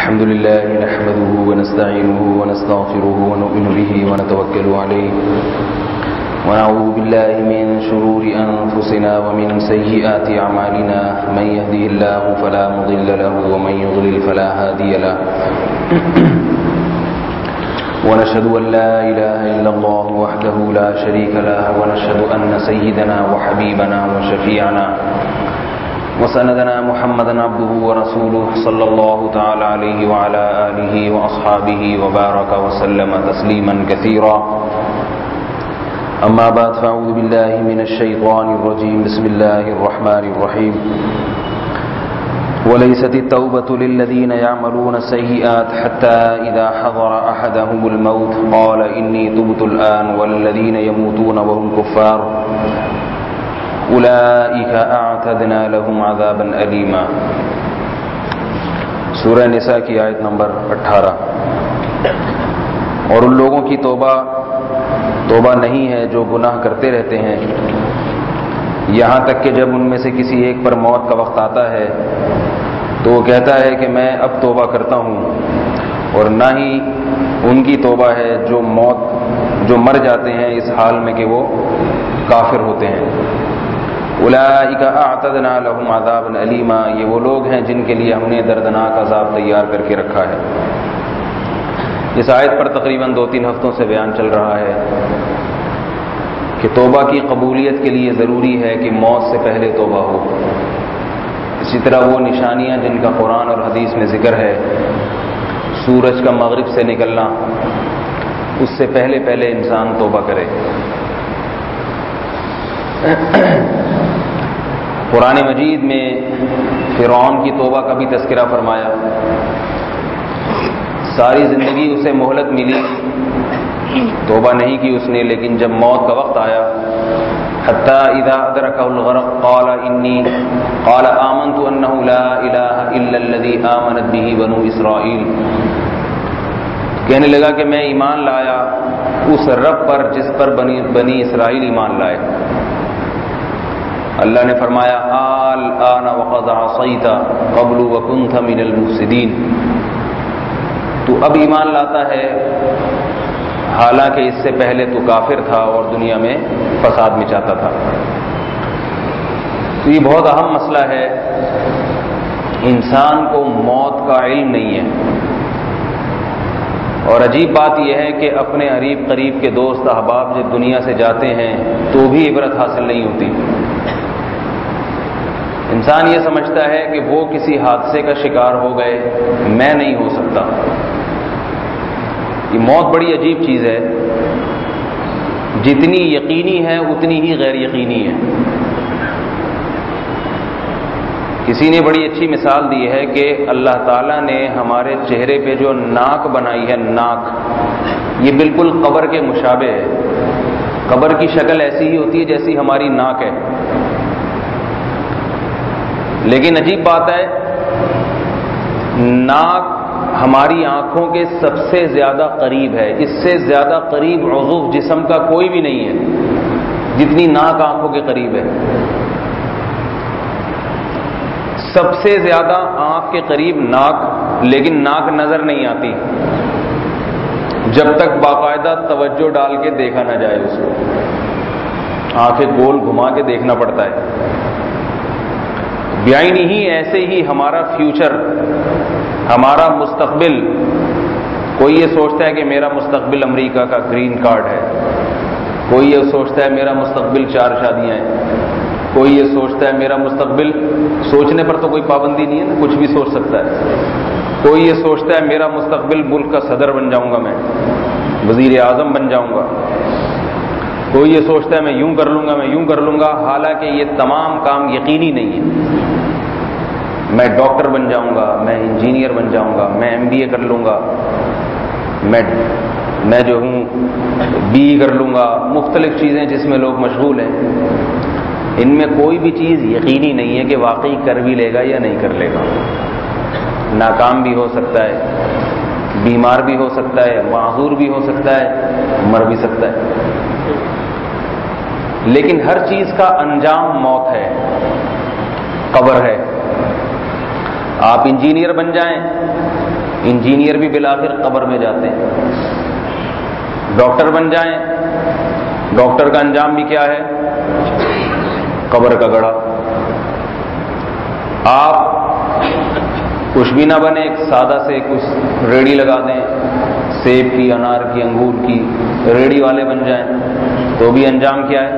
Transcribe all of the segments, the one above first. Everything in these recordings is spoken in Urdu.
الحمد لله نحمده ونستعينه ونستغفره ونؤمن به ونتوكل عليه ونعوذ بالله من شرور أنفسنا ومن سيئات أعمالنا من يهده الله فلا مضل له ومن يضلل فلا هادي له ونشهد أن لا إله إلا الله وحده لا شريك له ونشهد أن سيدنا وحبيبنا وشفيعنا وسندنا محمدا عبده ورسوله صلى الله تعالى عليه وعلى آله وأصحابه وبارك وسلم تسليما كثيرا أما بعد فأعوذ بالله من الشيطان الرجيم بسم الله الرحمن الرحيم وليست التوبة للذين يعملون السيئات حتى إذا حضر أحدهم الموت قال إني تبت الآن والذين يموتون وهم كفار اولئک اعتدنا لهم عذابا الیما۔ سورہ نساء کی آیت نمبر 18۔ اور ان لوگوں کی توبہ نہیں ہے جو گناہ کرتے رہتے ہیں یہاں تک کہ جب ان میں سے کسی ایک پر موت کا وقت آتا ہے تو وہ کہتا ہے کہ میں اب توبہ کرتا ہوں، اور نہ ہی ان کی توبہ ہے جو مر جاتے ہیں اس حال میں کہ وہ کافر ہوتے ہیں۔ اولئک اعتدنا لهم عذابا الیما، یہ وہ لوگ ہیں جن کے لیے ہم نے دردناک عذاب تیار کر کے رکھا ہے۔ اس آیت پر تقریباً 2-3 ہفتوں سے بیان چل رہا ہے کہ توبہ کی قبولیت کے لیے ضروری ہے کہ موت سے پہلے توبہ ہو۔ اسی طرح وہ نشانیاں جن کا قرآن اور حدیث میں ذکر ہے، سورج کا مغرب سے نکلنا، اس سے پہلے انسان توبہ کرے۔ قرآن مجید میں فرعون کی توبہ کا بھی تذکرہ فرمایا۔ ساری زندگی اسے مہلت ملی، توبہ نہیں کی اس نے، لیکن جب موت کا وقت آیا حتی اذا ادرکہ الغرق قال آمنت انہ لا الہ الا الذی آمنت بہ بنو اسرائیل، کہنے لگا کہ میں ایمان لایا اس رب پر جس پر بنی اسرائیل ایمان لائے۔ اللہ نے فرمایا الآن وقد عصیت قبل وکنت من المفسدین، تو اب ایمان لاتا ہے حالانکہ اس سے پہلے تو کافر تھا اور دنیا میں فساد مچاتا تھا۔ تو یہ بہت اہم مسئلہ ہے۔ انسان کو موت کا علم نہیں ہے، اور عجیب بات یہ ہے کہ اپنے قریب کے دوست احباب جب دنیا سے جاتے ہیں تو بھی عبرت حاصل نہیں ہوتی۔ انسان یہ سمجھتا ہے کہ وہ کسی حادثے کا شکار ہو گئے، میں نہیں ہو سکتا۔ یہ موت بڑی عجیب چیز ہے، جتنی یقینی ہے اتنی ہی غیر یقینی ہے۔ کسی نے بڑی اچھی مثال دی ہے کہ اللہ تعالیٰ نے ہمارے چہرے پہ جو ناک بنائی ہے، ناک یہ بالکل قبر کے مشابہ ہے۔ قبر کی شکل ایسی ہی ہوتی ہے جیسی ہماری ناک ہے، لیکن عجیب بات ہے ناک ہماری آنکھوں کے سب سے زیادہ قریب ہے۔ اس سے زیادہ قریب عضو جسم کا کوئی بھی نہیں ہے جتنی ناک آنکھوں کے قریب ہے۔ سب سے زیادہ آنکھ کے قریب ناک، لیکن ناک نظر نہیں آتی جب تک باقاعدہ توجہ ڈال کے دیکھا نہ جائے اس کو، آنکھیں گول گھما کے دیکھنا پڑتا ہے۔ بیائی ہی ایسے ہی ہمارا فیوچر، ہمارا مستقبل، کوئی یہ سوچتا ہے کہ میرا مستقبل امریکہ کا گرین کارڈ ہے، کوئی یہ سوچتا ہے میرا مستقبل 4 شادیاں ہیں، کوئی یہ سوچتا ہے میرا مستقبل، سوچنے پر تو کوئی پابندی نہیں ہے نا، کچھ بھی سوچ سکتا ہے۔ کوئی یہ سوچتا ہے میرا مستقبل ملک کا صدر بن جاؤں گا، میں وزیر اعظم بن جاؤں گا، کوئی یہ سوچتا ہے میں یوں کر لوں گا، میں یوں کر لوں گا، حالانکہ یہ تمام کام یقینی نہیں ہے۔ میں ڈاکٹر بن جاؤں گا، میں انجینئر بن جاؤں گا، میں MBA کر لوں گا، میں جو ہوں BE کر لوں گا، مختلف چیزیں جس میں لوگ مشغول ہیں، ان میں کوئی بھی چیز یقینی نہیں ہے کہ واقعی کر بھی لے گا یا نہیں کر لے گا۔ ناکام بھی ہو سکتا ہے، بیمار بھی ہو سکتا ہے، معذور بھی ہو سکتا ہے، مر بھی سکتا ہے، لیکن ہر چیز کا انجام موت ہے، قبر ہے۔ آپ انجینئر بن جائیں انجینئر بھی بالآخر قبر میں جاتے ہیں. ڈاکٹر بن جائیں، ڈاکٹر کا انجام بھی کیا ہے؟ قبر کا گڑھا. آپ کچھ بھی نہ بنے، ایک سادہ سے کچھ ریڑھی لگا دیں، سیب کی، انار کی، انگور کی ریڑھی والے بن جائیں تو بھی انجام کیا ہے؟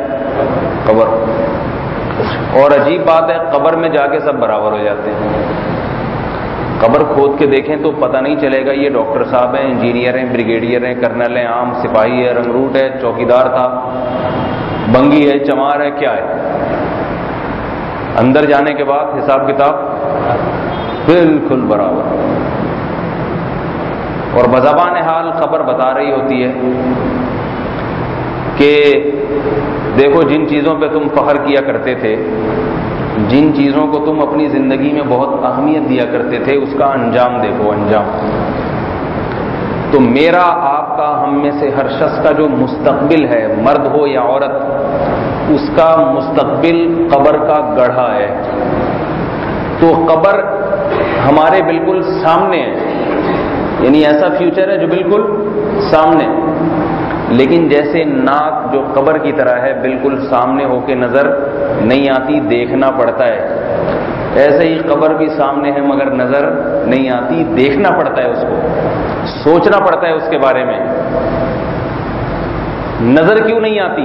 قبر. اور عجیب بات ہے، قبر میں جا کے سب برابر ہو جاتے ہیں. قبر کھود کے دیکھیں تو پتہ نہیں چلے گا یہ ڈاکٹر صاحب ہیں، انجینئر ہیں، بریگیڈیئر ہیں، کرنل ہیں، عام سپاہی ہے، رنگروٹ ہے، چوکیدار تھا، بنگی ہے، چمار ہے، کیا ہے. اندر جانے کے بعد حساب کتاب بالکل برابر. اور بزبان حال خبر بتا رہی ہوتی ہے کہ دیکھو جن چیزوں پہ تم فخر کیا کرتے تھے، جن چیزوں کو تم اپنی زندگی میں بہت اہمیت دیا کرتے تھے، اس کا انجام دیکھو. انجام تو میرا، آپ کا، ہم میں سے ہر شخص کا جو مستقبل ہے، مرد ہو یا عورت، اس کا مستقبل قبر کا گڑھا ہے. تو قبر ہمارے بالکل سامنے ہے، یعنی ایسا فیوچر ہے جو بالکل سامنے. لیکن جیسے ناک جو قبر کی طرح ہے بالکل سامنے ہو کے نظر نہیں آتی، دیکھنا پڑتا ہے، ایسے ہی قبر بھی سامنے ہے مگر نظر نہیں آتی، دیکھنا پڑتا ہے، اس کو سوچنا پڑتا ہے اس کے بارے میں. نظر کیوں نہیں آتی؟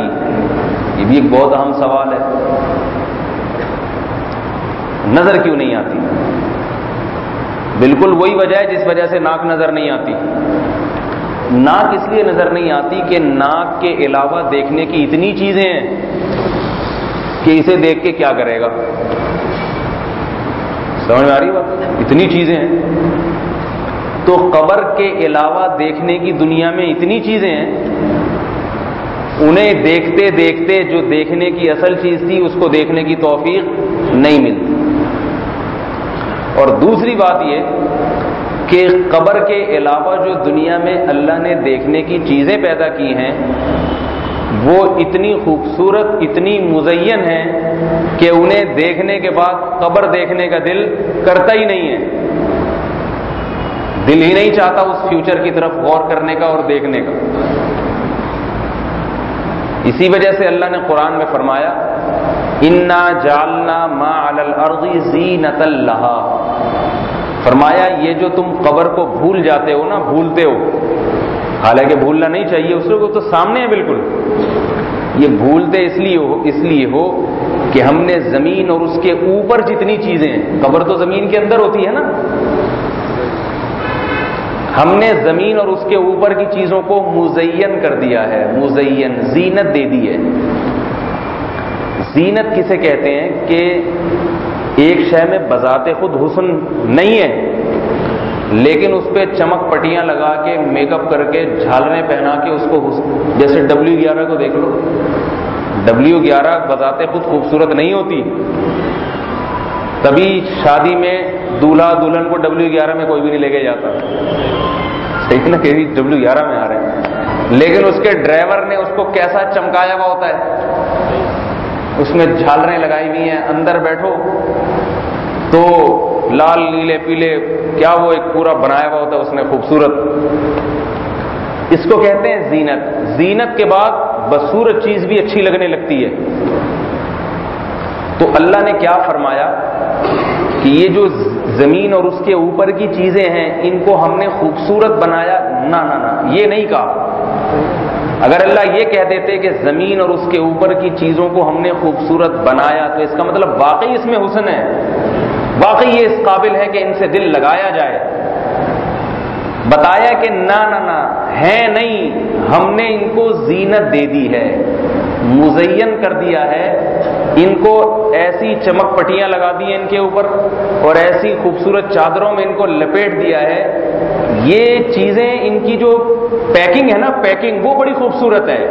یہ بھی ایک بہت اہم سوال ہے. نظر کیوں نہیں آتی؟ بالکل وہی وجہ ہے جس وجہ سے ناک نظر نہیں آتی. ناک اس لیے نظر نہیں آتی کہ ناک کے علاوہ دیکھنے کی اتنی چیزیں ہیں کہ اسے دیکھ کے کیا کرے گا. سمجھ میں آ رہی بات؟ اتنی چیزیں ہیں. تو قبر کے علاوہ دیکھنے کی دنیا میں اتنی چیزیں ہیں، انہیں دیکھتے دیکھتے جو دیکھنے کی اصل چیز تھی اس کو دیکھنے کی توفیق نہیں ملتی. اور دوسری بات یہ کہ قبر کے علاوہ جو دنیا میں اللہ نے دیکھنے کی چیزیں پیدا کی ہیں وہ اتنی خوبصورت، اتنی مزین ہیں کہ انہیں دیکھنے کے بعد قبر دیکھنے کا دل کرتا ہی نہیں ہے. دل ہی نہیں چاہتا اس فیوچر کی طرف غور کرنے کا اور دیکھنے کا. اسی وجہ سے اللہ نے قرآن میں فرمایا انا جعلنا ما علی الارض زینۃ لہا. فرمایا یہ جو تم قبر کو بھول جاتے ہو نا، بھولتے ہو، حالانکہ بھولنا نہیں چاہیے، اس کو تو سامنے ہے بالکل. یہ بھولتے اس لیے ہو کہ ہم نے زمین اور اس کے اوپر جتنی چیزیں ہیں، قبر تو زمین کے اندر ہوتی ہے نا، ہم نے زمین اور اس کے اوپر کی چیزوں کو مزین کر دیا ہے. مزین، زینت دے دی ہے. زینت کسے کہتے ہیں کہ ایک شے میں بذات خود حسن نہیں ہے لیکن اس پہ چمک پٹیاں لگا کے، میک اپ کر کے، جھالریں پہنا کے اس کو جیسے W11 کو دیکھ لو. W11 بذات خود خوبصورت نہیں ہوتی، تبھی شادی میں دولہا دلہن کو W11 میں کوئی بھی نہیں لے کے جاتا. صحیح نا، کہ W11 میں آ رہے ہیں، لیکن اس کے ڈرائیور نے اس کو کیسا چمکایا ہوا ہوتا ہے، اس میں جھالریں لگائی ہوئی ہیں، اندر بیٹھو تو لال نیلے پیلے کیا وہ ایک پورا بنایا ہوا ہوتا ہے اس نے خوبصورت. اس کو کہتے ہیں زینت. زینت کے بعد بدصورت چیز بھی اچھی لگنے لگتی ہے. تو اللہ نے کیا فرمایا کہ یہ جو زمین اور اس کے اوپر کی چیزیں ہیں ان کو ہم نے خوبصورت بنایا. نہ نہ نہ، یہ نہیں کہا. اگر اللہ یہ کہہ دیتے کہ زمین اور اس کے اوپر کی چیزوں کو ہم نے خوبصورت بنایا تو اس کا مطلب واقعی اس میں حسن ہے، واقعی یہ اس قابل ہے کہ ان سے دل لگایا جائے. بتایا کہ نہ نہ نہ، ہے نہیں، ہم نے ان کو زینت دے دی ہے، مزین کر دیا ہے، ان کو ایسی چمک پٹیاں لگا دی ہیں ان کے اوپر اور ایسی خوبصورت چادروں میں ان کو لپیٹ دیا ہے. یہ چیزیں ان کی جو پیکنگ ہے نا، پیکنگ وہ بڑی خوبصورت ہے.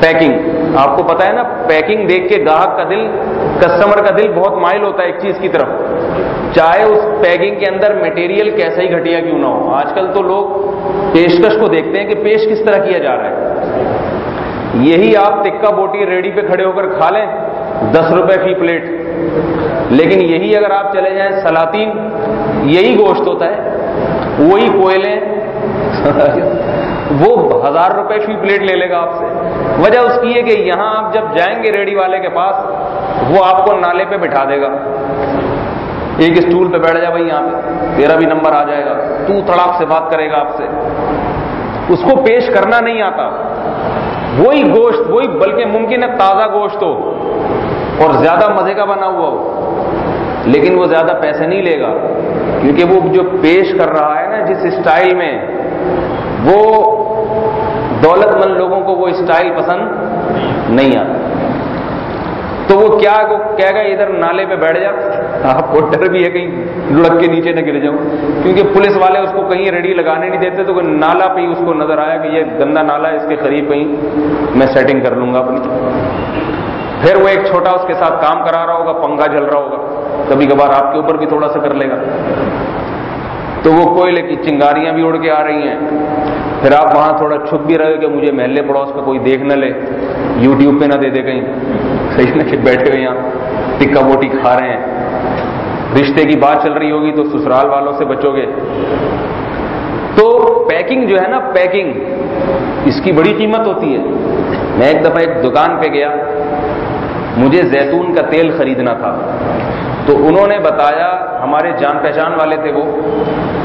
پیکنگ آپ کو پتا ہے نا، پیکنگ دیکھ کے گاہک کا دل، کسٹمر کا دل بہت مائل ہوتا ہے ایک چیز کی طرف، چاہے اس پیکنگ کے اندر میٹیریل کیسا ہی گھٹیا کیوں نہ ہو. آج کل تو لوگ پیشکش کو دیکھتے ہیں کہ پیش کس طرح کیا جا رہا ہے. یہی آپ ٹکا بوٹی ریڈی پہ کھڑے ہو کر کھا لیں 10 روپے فی پلیٹ، لیکن یہی اگر آپ چلے جائیں سلاطین، یہی گوشت ہوتا ہے. وہی کوئلے وہ 1000 روپے فی پلیٹ لے لے گا آپ سے. وجہ اس کی ہے کہ یہاں آپ جب جائیں گے ریڑھی والے کے پاس, وہ آپ کو نالے پہ بٹھا دے گا, ایک اسٹول پہ بیٹھ جا بھائی یہاں پہ, تیرا بھی نمبر آ جائے گا, تو تڑاک سے بات کرے گا آپ سے. اس کو پیش کرنا نہیں آتا. وہی گوشت, وہی بلکہ ممکن ہے تازہ گوشت ہو اور زیادہ مزے کا بنا ہوا ہو, لیکن وہ زیادہ پیسے نہیں لے گا, کیونکہ وہ جو پیش کر رہا ہے نا جس اسٹائل میں, وہ دولت مند لوگوں کو وہ اسٹائل پسند نہیں آتا. تو وہ کیا کہے گا, ادھر نالے پہ بیٹھ جا, آپ کو ڈر بھی ہے کہیں لڑک کے نیچے نہ گر جاؤں, کیونکہ پولیس والے اس کو کہیں ریڈی لگانے نہیں دیتے. تو کوئی نالا پہ ہی اس کو نظر آیا کہ یہ گندا نالا ہے, اس کے قریب کہیں میں سیٹنگ کر لوں گا اپنی. پھر وہ ایک چھوٹا اس کے ساتھ کام کرا رہا ہوگا, پنکھا جل رہا ہوگا, کبھی کبھار آپ کے اوپر بھی تھوڑا سا کر لے گا. تو وہ کوئلے کی چنگاریاں بھی اڑ کے آ رہی ہیں. پھر آپ وہاں تھوڑا چھپ بھی رہے کہ مجھے محلے پڑوس پہ کوئی دیکھ نہ لے, یوٹیوب پہ نہ دے دے کہیں, صحیح نہ کہ بیٹھے ہوئے یہاں ٹکا بوٹی کھا رہے ہیں. رشتے کی بات چل رہی ہوگی تو سسرال والوں سے بچو گے. تو پیکنگ جو ہے نا, پیکنگ اس کی بڑی قیمت ہوتی ہے. میں ایک دفعہ ایک دکان پہ گیا, مجھے زیتون کا تیل خریدنا تھا. تو انہوں نے بتایا, ہمارے جان پہچان والے تھے وہ,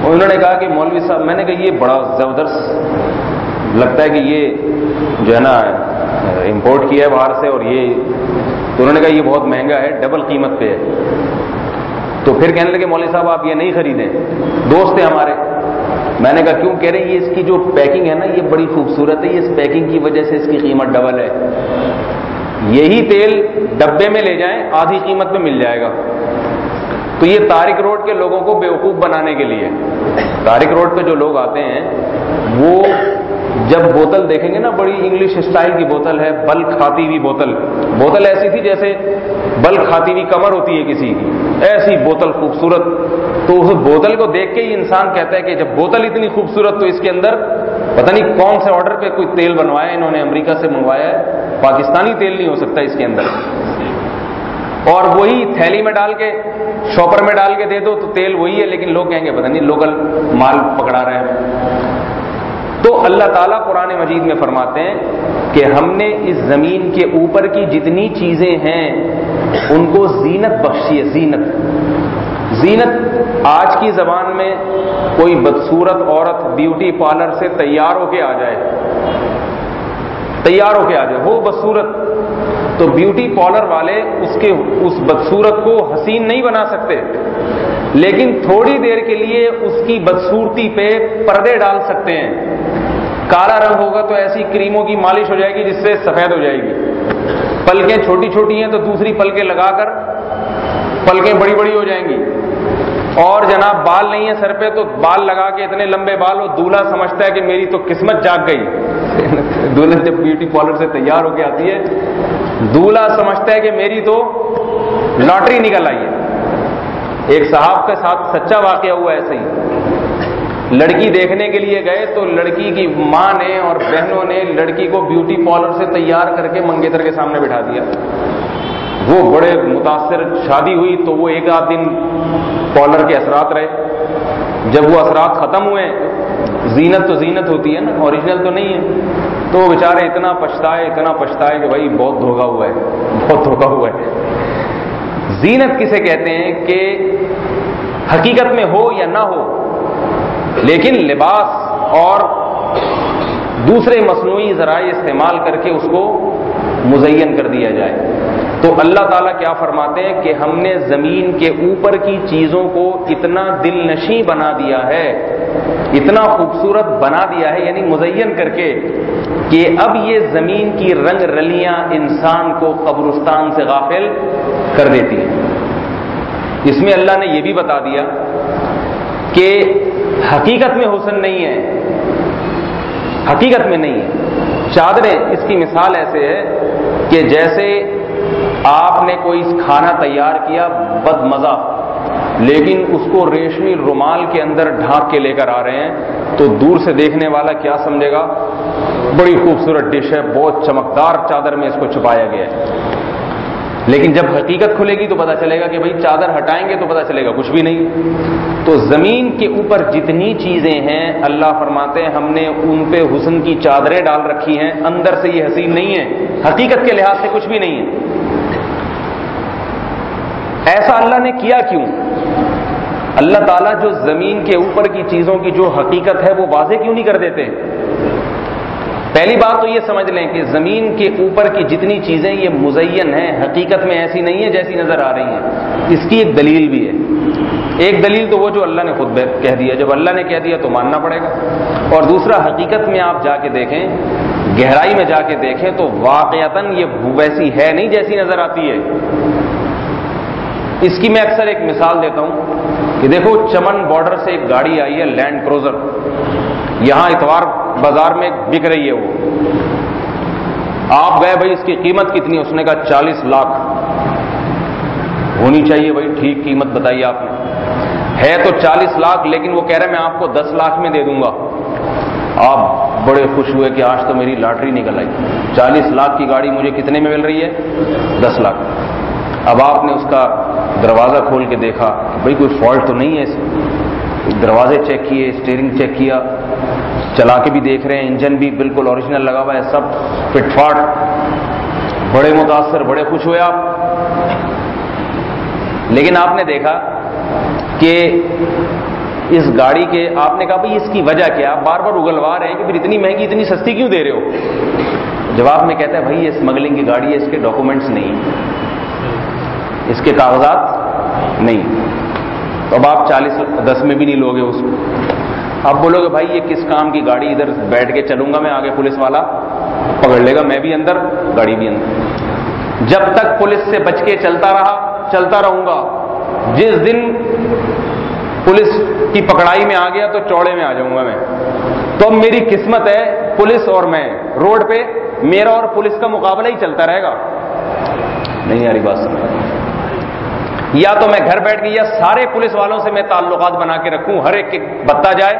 انہوں نے کہا کہ مولوی صاحب, میں نے کہا یہ بڑا زبردست لگتا ہے کہ یہ جو ہے نا امپورٹ کیا ہے باہر سے, اور یہ, تو انہوں نے کہا یہ بہت مہنگا ہے, ڈبل قیمت پہ ہے. تو پھر کہنے لگے مولوی صاحب آپ یہ نہیں خریدیں, دوست ہیں ہمارے. میں نے کہا کیوں؟ کہہ رہے ہیں یہ اس کی جو پیکنگ ہے نا یہ بڑی خوبصورت ہے, یہ اس پیکنگ کی وجہ سے اس کی قیمت ڈبل ہے. یہی تیل ڈبے میں لے جائیں آدھی قیمت میں مل جائے گا. تو یہ طارق روڈ کے لوگوں کو بیوقوف بنانے کے لیے, طارق روڈ پہ جو لوگ آتے ہیں وہ جب بوتل دیکھیں گے نا, بڑی انگلش اسٹائل کی بوتل ہے, بل کھاتی ہوئی بوتل, بوتل ایسی تھی جیسے بل کھاتی ہوئی کمر ہوتی ہے کسی کی, ایسی بوتل خوبصورت. تو اس بوتل کو دیکھ کے ہی انسان کہتا ہے کہ جب بوتل اتنی خوبصورت تو اس کے اندر پتہ نہیں کون سے آرڈر پہ کوئی تیل بنوایا انہوں نے, امریکہ سے منگوایا ہے, پاکستانی تیل نہیں ہو سکتا اس کے اندر. اور وہی تھیلی میں ڈال کے شاپر میں ڈال کے دے دو تو تیل وہی ہے, لیکن لوگ کہیں گے پتہ نہیں لوکل مال پکڑا رہے ہیں. تو اللہ تعالیٰ قرآن مجید میں فرماتے ہیں کہ ہم نے اس زمین کے اوپر کی جتنی چیزیں ہیں ان کو زینت بخشی ہے. زینت آج کی زبان میں کوئی بدصورت عورت بیوٹی پارلر سے تیار ہو کے آ جائے, وہ بدصورت, تو بیوٹی پارلر والے اس بدصورت کو حسین نہیں بنا سکتے, لیکن تھوڑی دیر کے لیے اس کی بدصورتی پہ پردے ڈال سکتے ہیں. کالا رنگ ہوگا تو ایسی کریموں کی مالش ہو جائے گی جس سے سفید ہو جائے گی. پلکیں چھوٹی چھوٹی ہیں تو دوسری پلکیں لگا کر پلکیں بڑی بڑی ہو جائیں گی. اور جناب بال نہیں ہے سر پہ تو بال لگا کے اتنے لمبے بال, وہ دولہا سمجھتا ہے کہ میری تو قسمت جاگ گئی. دلہن جب بیوٹی پارلر سے تیار ہو کے آتی ہے, دولہا سمجھتا ہے کہ میری تو لاٹری نکل آئی ہے. ایک صاحب کے ساتھ سچا واقعہ ہوا ایسے ہی. لڑکی دیکھنے کے لیے گئے تو لڑکی کی ماں نے اور بہنوں نے لڑکی کو بیوٹی پارلر سے تیار کر کے منگیتر کے سامنے بٹھا دیا. وہ بڑے متاثر, شادی ہوئی تو وہ ایک آدھ دن پارلر کے اثرات رہے. جب وہ اثرات ختم ہوئے, زینت تو زینت ہوتی ہے نا, اوریجنل تو نہیں ہے, تو وہ بیچارے اتنا پچھتائے کہ بھائی بہت دھوکا ہوا ہے. زینت کسے کہتے ہیں کہ حقیقت میں ہو یا نہ ہو, لیکن لباس اور دوسرے مصنوعی ذرائع استعمال کر کے اس کو مزین کر دیا جائے. تو اللہ تعالیٰ کیا فرماتے ہیں کہ ہم نے زمین کے اوپر کی چیزوں کو اتنا دل نشیں بنا دیا ہے, اتنا خوبصورت بنا دیا ہے, یعنی مزین کر کے, کہ اب یہ زمین کی رنگ رلیاں انسان کو قبرستان سے غافل کر دیتی ہیں. اس میں اللہ نے یہ بھی بتا دیا کہ حقیقت میں حسن نہیں ہے, حقیقت میں نہیں ہے. چادریں, اس کی مثال ایسے ہے کہ جیسے آپ نے کوئی کھانا تیار کیا بد مزہ, لیکن اس کو ریشمی رومال کے اندر ڈھانک کے لے کر آ رہے ہیں, تو دور سے دیکھنے والا کیا سمجھے گا, بڑی خوبصورت ڈش ہے, بہت چمکدار چادر میں اس کو چھپایا گیا ہے. لیکن جب حقیقت کھلے گی تو پتہ چلے گا کہ بھائی چادر ہٹائیں گے تو پتہ چلے گا کچھ بھی نہیں. تو زمین کے اوپر جتنی چیزیں ہیں اللہ فرماتے ہیں ہم نے ان پہ حسن کی چادریں ڈال رکھی ہیں, اندر سے یہ حسین نہیں ہے, حقیقت کے لحاظ سے کچھ بھی نہیں ہے. ایسا اللہ نے کیا کیوں؟ اللہ تعالیٰ جو زمین کے اوپر کی چیزوں کی جو حقیقت ہے وہ واضح کیوں نہیں کر دیتے؟ پہلی بات تو یہ سمجھ لیں کہ زمین کے اوپر کی جتنی چیزیں یہ مزین ہیں, حقیقت میں ایسی نہیں ہیں جیسی نظر آ رہی ہیں. اس کی ایک دلیل بھی ہے. ایک دلیل تو وہ جو اللہ نے خود کہہ دیا, جب اللہ نے کہہ دیا تو ماننا پڑے گا. اور دوسرا, حقیقت میں آپ جا کے دیکھیں, گہرائی میں جا کے دیکھیں تو واقعتاً یہ ویسی ہے نہیں جیسی نظر آتی ہے. اس کی میں اکثر ایک مثال دیتا ہوں کہ دیکھو چمن بارڈر سے ایک گاڑی آئی ہے لینڈ کروزر, یہاں اتوار بازار میں بک رہی ہے. وہ آپ گئے بھائی اس کی قیمت کتنی؟ اس نے کہا 40 لاکھ ہونی چاہیے. بھائی ٹھیک قیمت بتائیے آپ نے. ہے تو 40 لاکھ, لیکن وہ کہہ رہے میں آپ کو 10 لاکھ میں دے دوں گا. آپ بڑے خوش ہوئے کہ آج تو میری لاٹری نکل آئی, 40 لاکھ کی گاڑی مجھے کتنے میں مل رہی ہے؟ 10 لاکھ. اب آپ نے اس کا دروازہ کھول کے دیکھا, بھائی کوئی فالٹ تو نہیں ہے اس میں. دروازے چیک کیے, اسٹیئرنگ چیک کیا, چلا کے بھی دیکھ رہے ہیں, انجن بھی بالکل اوریجنل لگا ہوا ہے, سب فٹ فاٹ. بڑے متاثر, بڑے خوش ہوئے آپ. لیکن آپ نے دیکھا کہ اس گاڑی کے, آپ نے کہا بھائی اس کی وجہ کیا؟ آپ بار بار اگلوا رہے ہیں کہ پھر اتنی مہنگی اتنی سستی کیوں دے رہے ہو؟ جواب میں کہتا ہے بھائی یہ اسمگلنگ کی گاڑی ہے, اس کے ڈاکومنٹس نہیں, اس کے کاغذات نہیں. تو اب آپ 10 میں بھی نہیں لوگے اس کو. اب بولو گے بھائی یہ کس کام کی گاڑی, ادھر بیٹھ کے چلوں گا میں, آگے پولیس والا پکڑ لے گا, میں بھی اندر, گاڑی بھی اندر. جب تک پولیس سے بچ کے چلتا رہوں گا, جس دن پولیس کی پکڑائی میں آ گیا تو چوڑے میں آ جاؤں گا میں. تو اب میری قسمت ہے پولیس اور میں, روڈ پہ میرا اور پولیس کا مقابلہ ہی چلتا رہے گا. نہیں آ رہی بات سمجھ؟ یا تو میں گھر بیٹھ کے یا سارے پولیس والوں سے میں تعلقات بنا کے رکھوں, ہر ایک بتتا جائے,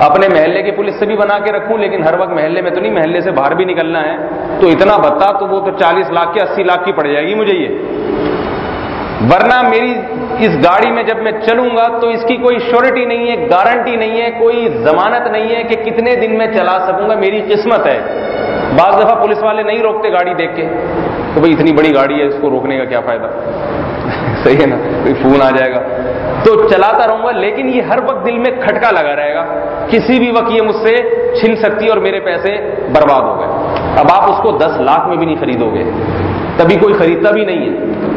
اپنے محلے کی پولیس سے بھی بنا کے رکھوں, لیکن ہر وقت محلے میں تو نہیں, محلے سے باہر بھی نکلنا ہے تو اتنا بتا تو وہ تو 40 لاکھ کی 80 لاکھ کی پڑ جائے گی مجھے یہ. ورنہ میری اس گاڑی میں جب میں چلوں گا تو اس کی کوئی شیورٹی نہیں ہے, گارنٹی نہیں ہے, کوئی ضمانت نہیں ہے کہ کتنے دن میں چلا سکوں گا, میری قسمت ہے. بعض دفعہ پولیس والے نہیں روکتے گاڑی دیکھ کے, تو بھائی اتنی بڑی گاڑی ہے اس کو روکنے کا کیا فائدہ, صحیح ہے نا, کوئی فون آ جائے گا تو چلاتا رہوں گا. لیکن یہ ہر وقت دل میں کھٹکا لگا رہے گا, کسی بھی وقت یہ مجھ سے چھن سکتی اور میرے پیسے برباد ہو گئے. اب آپ اس کو 10 لاکھ میں بھی نہیں خریدو گے, تبھی کوئی خریدتا بھی نہیں ہے.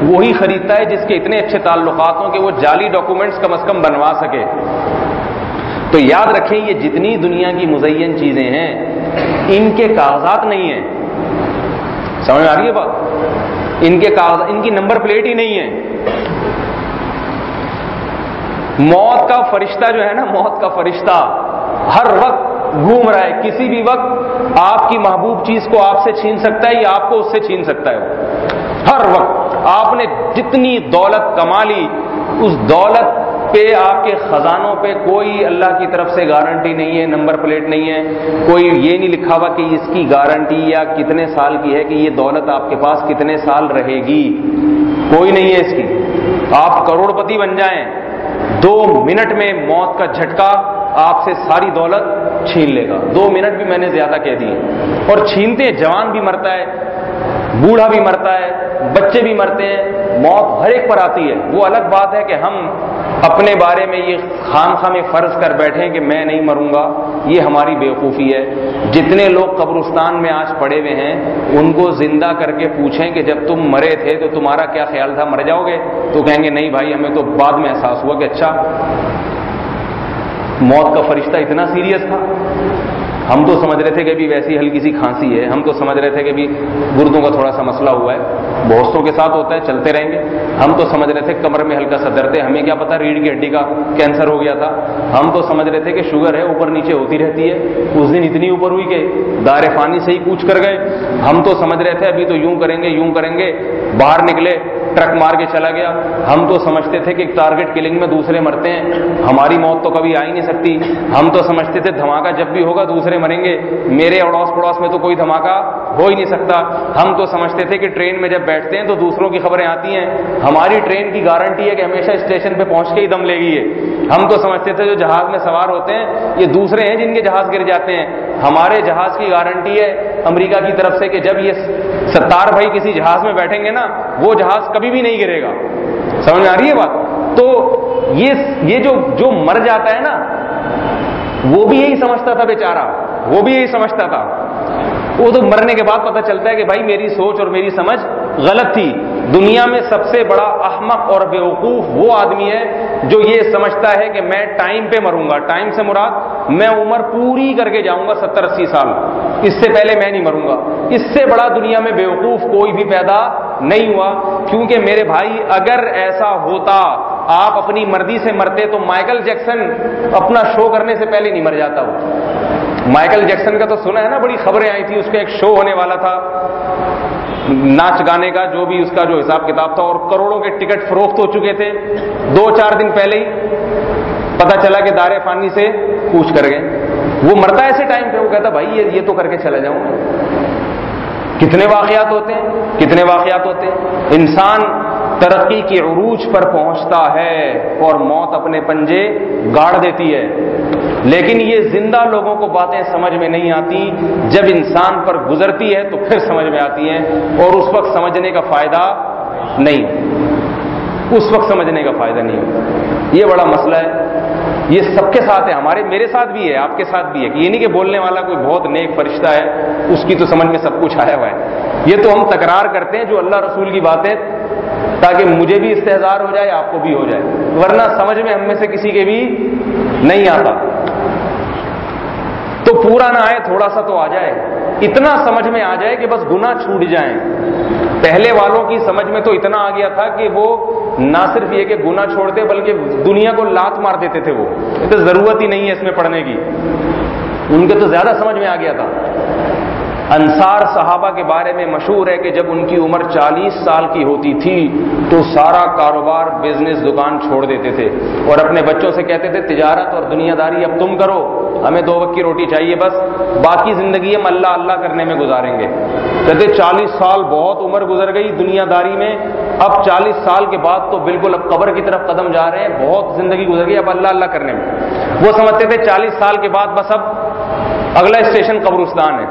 وہی خریدتا ہے جس کے اتنے اچھے تعلقات ہوں کہ وہ جعلی ڈاکومنٹس کم از کم بنوا سکے. تو یاد رکھیں یہ جتنی دنیا کی مزین چیزیں ہیں ان کے کاغذات نہیں ہیں. سمجھ میں آ رہی ہے بات؟ ان کے کاغذ, ان کی نمبر پلیٹ ہی نہیں ہے. موت کا فرشتہ جو ہے نا, موت کا فرشتہ ہر وقت گھوم رہا ہے, کسی بھی وقت آپ کی محبوب چیز کو آپ سے چھین سکتا ہے یا آپ کو اس سے چھین سکتا ہے. ہر وقت آپ نے جتنی دولت کما لی, اس دولت پہ, آپ کے خزانوں پہ کوئی اللہ کی طرف سے گارنٹی نہیں ہے, نمبر پلیٹ نہیں ہے, کوئی یہ نہیں لکھا ہوا کہ اس کی گارنٹی یا کتنے سال کی ہے کہ یہ دولت آپ کے پاس کتنے سال رہے گی, کوئی نہیں ہے اس کی. آپ کروڑ پتی بن جائیں, 2 منٹ میں موت کا جھٹکا آپ سے ساری دولت چھین لے گا. 2 منٹ بھی میں نے زیادہ کہہ دیے. اور چھینتے ہیں, جوان بھی مرتا ہے, بوڑھا بھی مرتا ہے, بچے بھی مرتے ہیں, موت ہر ایک پر آتی ہے. وہ الگ بات ہے کہ ہم اپنے بارے میں یہ خام میں فرض کر بیٹھیں کہ میں نہیں مروں گا, یہ ہماری بیوقوفی ہے. جتنے لوگ قبرستان میں آج پڑے ہوئے ہیں ان کو زندہ کر کے پوچھیں کہ جب تم مرے تھے تو تمہارا کیا خیال تھا, مر جاؤ گے؟ تو کہیں گے نہیں بھائی, ہمیں تو بعد میں احساس ہوا کہ اچھا موت کا فرشتہ اتنا سیریس تھا. ہم تو سمجھ رہے تھے کہ ابھی ویسی ہلکی سی کھانسی ہے, ہم تو سمجھ رہے تھے کہ ابھی گردوں کا تھوڑا سا مسئلہ ہوا ہے, بہتوں کے ساتھ ہوتا ہے, چلتے رہیں گے. ہم تو سمجھ رہے تھے کمر میں ہلکا سا درد ہے, ہمیں کیا پتا ریڑھ کی ہڈی کا کینسر ہو گیا تھا. ہم تو سمجھ رہے تھے کہ شوگر ہے, اوپر نیچے ہوتی رہتی ہے. اس دن اتنی اوپر ہوئی کہ دار فانی سے ہی کوچ کر گئے. ہم تو سمجھ رہے تھے ابھی تو یوں کریں گے, باہر نکلے ٹرک مار کے چلا گیا. ہم تو سمجھتے تھے کہ ٹارگٹ کلنگ میں دوسرے مرتے ہیں, ہماری موت تو کبھی آ ہی نہیں سکتی. ہم تو سمجھتے تھے دھماکہ جب بھی ہوگا دوسرے مریں گے, میرے اڑوس پڑوس میں تو کوئی دھماکہ ہو ہی نہیں سکتا. ہم تو سمجھتے تھے کہ ٹرین میں جب بیٹھتے ہیں تو دوسروں کی خبریں آتی ہیں, ہماری ٹرین کی گارنٹی ہے کہ ہمیشہ اسٹیشن پہ پہنچ کے ہی دم لے گی ہے. ہم تو سمجھتے تھے جو جہاز میں سوار ہوتے ہیں یہ دوسرے ہیں جن کے جہاز گر جاتے ہیں, ہمارے جہاز کی گارنٹی ہے امریکہ کی طرف سے کہ جب یہ ستار بھائی کسی جہاز میں بیٹھیں گے نا وہ جہاز کبھی بھی نہیں گرے گا. سمجھ میں آ رہی ہے بات؟ تو یہ جو مر جاتا ہے نا وہ بھی یہی سمجھتا تھا بیچارہ, وہ بھی یہی سمجھتا تھا. وہ تو مرنے کے بعد پتہ چلتا ہے کہ بھائی میری سوچ اور میری سمجھ غلط تھی. دنیا میں سب سے بڑا احمق اور بیوقوف وہ آدمی ہے جو یہ سمجھتا ہے کہ میں ٹائم پہ مروں گا. ٹائم سے مراد میں عمر پوری کر کے جاؤں گا 70-80 سال, اس سے پہلے میں نہیں مروں گا. اس سے بڑا دنیا میں بیوقوف کوئی بھی پیدا نہیں ہوا. کیونکہ میرے بھائی اگر ایسا ہوتا آپ اپنی مرضی سے مرتے تو مائیکل جیکسن اپنا شو کرنے سے پہلے نہیں مر جاتا. مائیکل جیکسن کا تو سنا ہے نا, بڑی خبریں آئی تھی, اس کا ایک شو ہونے والا تھا ناچ گانے کا, جو بھی اس کا جو حساب کتاب تھا, اور کروڑوں کے ٹکٹ فروخت ہو چکے تھے. 2-4 دن پہلے ہی پتا چلا کہ دار فانی سے پوچھ کر گئے. وہ مرتا ایسے ٹائم پہ, وہ کہتا بھائی یہ تو کر کے چلا جاؤں. کتنے واقعات ہوتے ہیں, کتنے واقعات ہوتے ہیں. انسان ترقی کی عروج پر پہنچتا ہے اور موت اپنے پنجے گاڑ دیتی ہے. لیکن یہ زندہ لوگوں کو باتیں سمجھ میں نہیں آتی, جب انسان پر گزرتی ہے تو پھر سمجھ میں آتی ہیں, اور اس وقت سمجھنے کا فائدہ نہیں, اس وقت سمجھنے کا فائدہ نہیں. یہ بڑا مسئلہ ہے, یہ سب کے ساتھ ہے, میرے ساتھ بھی ہے, آپ کے ساتھ بھی ہے. یہ نہیں کہ بولنے والا کوئی بہت نیک فرشتہ ہے, اس کی تو سمجھ میں سب کچھ آیا ہوا ہے. یہ تو ہم تکرار کرتے ہیں جو اللہ رسول کی باتیں, تاکہ مجھے بھی استحضار ہو جائے, آپ کو بھی ہو جائے, ورنہ سمجھ میں ہم میں سے کسی کے بھی نہیں آتا. تو پورا نہ آئے, تھوڑا سا تو آ جائے, اتنا سمجھ میں آ جائے کہ بس گناہ چھوٹ جائیں. پہلے والوں کی سمجھ میں تو اتنا آ گیا تھا کہ وہ نہ صرف یہ کہ گناہ چھوڑتے بلکہ دنیا کو لات مار دیتے تھے. وہ تو ضرورت ہی نہیں ہے اس میں پڑھنے کی, ان کے تو زیادہ سمجھ میں آ گیا تھا. انصار صحابہ کے بارے میں مشہور ہے کہ جب ان کی عمر 40 سال کی ہوتی تھی تو سارا کاروبار, بزنس, دکان چھوڑ دیتے تھے اور اپنے بچوں سے کہتے تھے تجارت اور دنیا داری اب تم کرو, ہمیں 2 وقت کی روٹی چاہیے, بس باقی زندگی ہم اللہ اللہ کرنے میں گزاریں گے. کہتے 40 سال بہت عمر گزر گئی دنیا داری میں, اب 40 سال کے بعد تو بالکل اب قبر کی طرف قدم جا رہے ہیں, بہت زندگی گزر گئی, اب اللہ اللہ کرنے میں. وہ سمجھتے تھے 40 سال کے بعد بس اب اگلا اسٹیشن قبرستان ہے,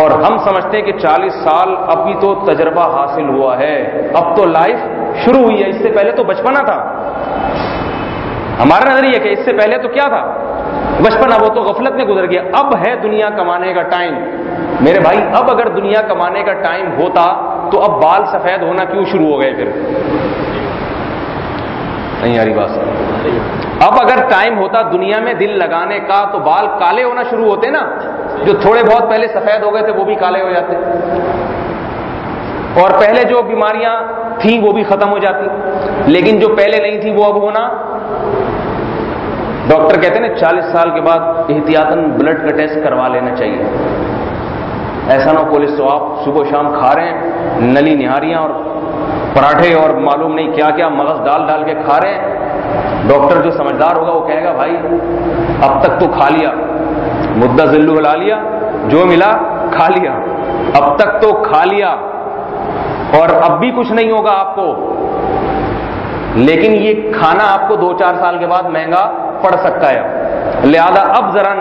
اور ہم سمجھتے ہیں کہ 40 سال ابھی تو تجربہ حاصل ہوا ہے, اب تو لائف شروع ہوئی ہے. اس سے پہلے تو بچپنا تھا. ہمارا نظریہ کہ اس سے پہلے تو کیا تھا, بچپنا, وہ تو غفلت میں گزر گیا. اب ہے دنیا کمانے کا ٹائم. میرے بھائی اب اگر دنیا کمانے کا ٹائم ہوتا تو اب بال سفید ہونا کیوں شروع ہو گئے؟ پھر نہیں آ رہی بات. اب اگر ٹائم ہوتا دنیا میں دل لگانے کا تو بال کالے ہونا شروع ہوتے نا, جو تھوڑے بہت پہلے سفید ہو گئے تھے وہ بھی کالے ہو جاتے, اور پہلے جو بیماریاں تھیں وہ بھی ختم ہو جاتی. لیکن جو پہلے نہیں تھی وہ اب ہونا. ڈاکٹر کہتے ہیں نا 40 سال کے بعد احتیاطاً بلڈ کا ٹیسٹ کروا لینا چاہیے. ایسا نہ ہو کولیسٹرول آپ صبح شام کھا رہے ہیں, نلی نہاریاں اور پراٹھے اور معلوم نہیں کیا کیا مغز ڈال ڈال کے کھا رہے ہیں. ڈاکٹر جو سمجھدار ہوگا وہ کہے گا بھائی اب تک تو کھا لیا, مدہ ذلو ہلا لیا, جو ملا کھا لیا, اب تک تو کھا لیا, اور اب بھی کچھ نہیں ہوگا آپ کو. لیکن یہ کھانا آپ کو 2-4 سال کے بعد مہنگا پڑ سکتا ہے, لہذا اب ذرا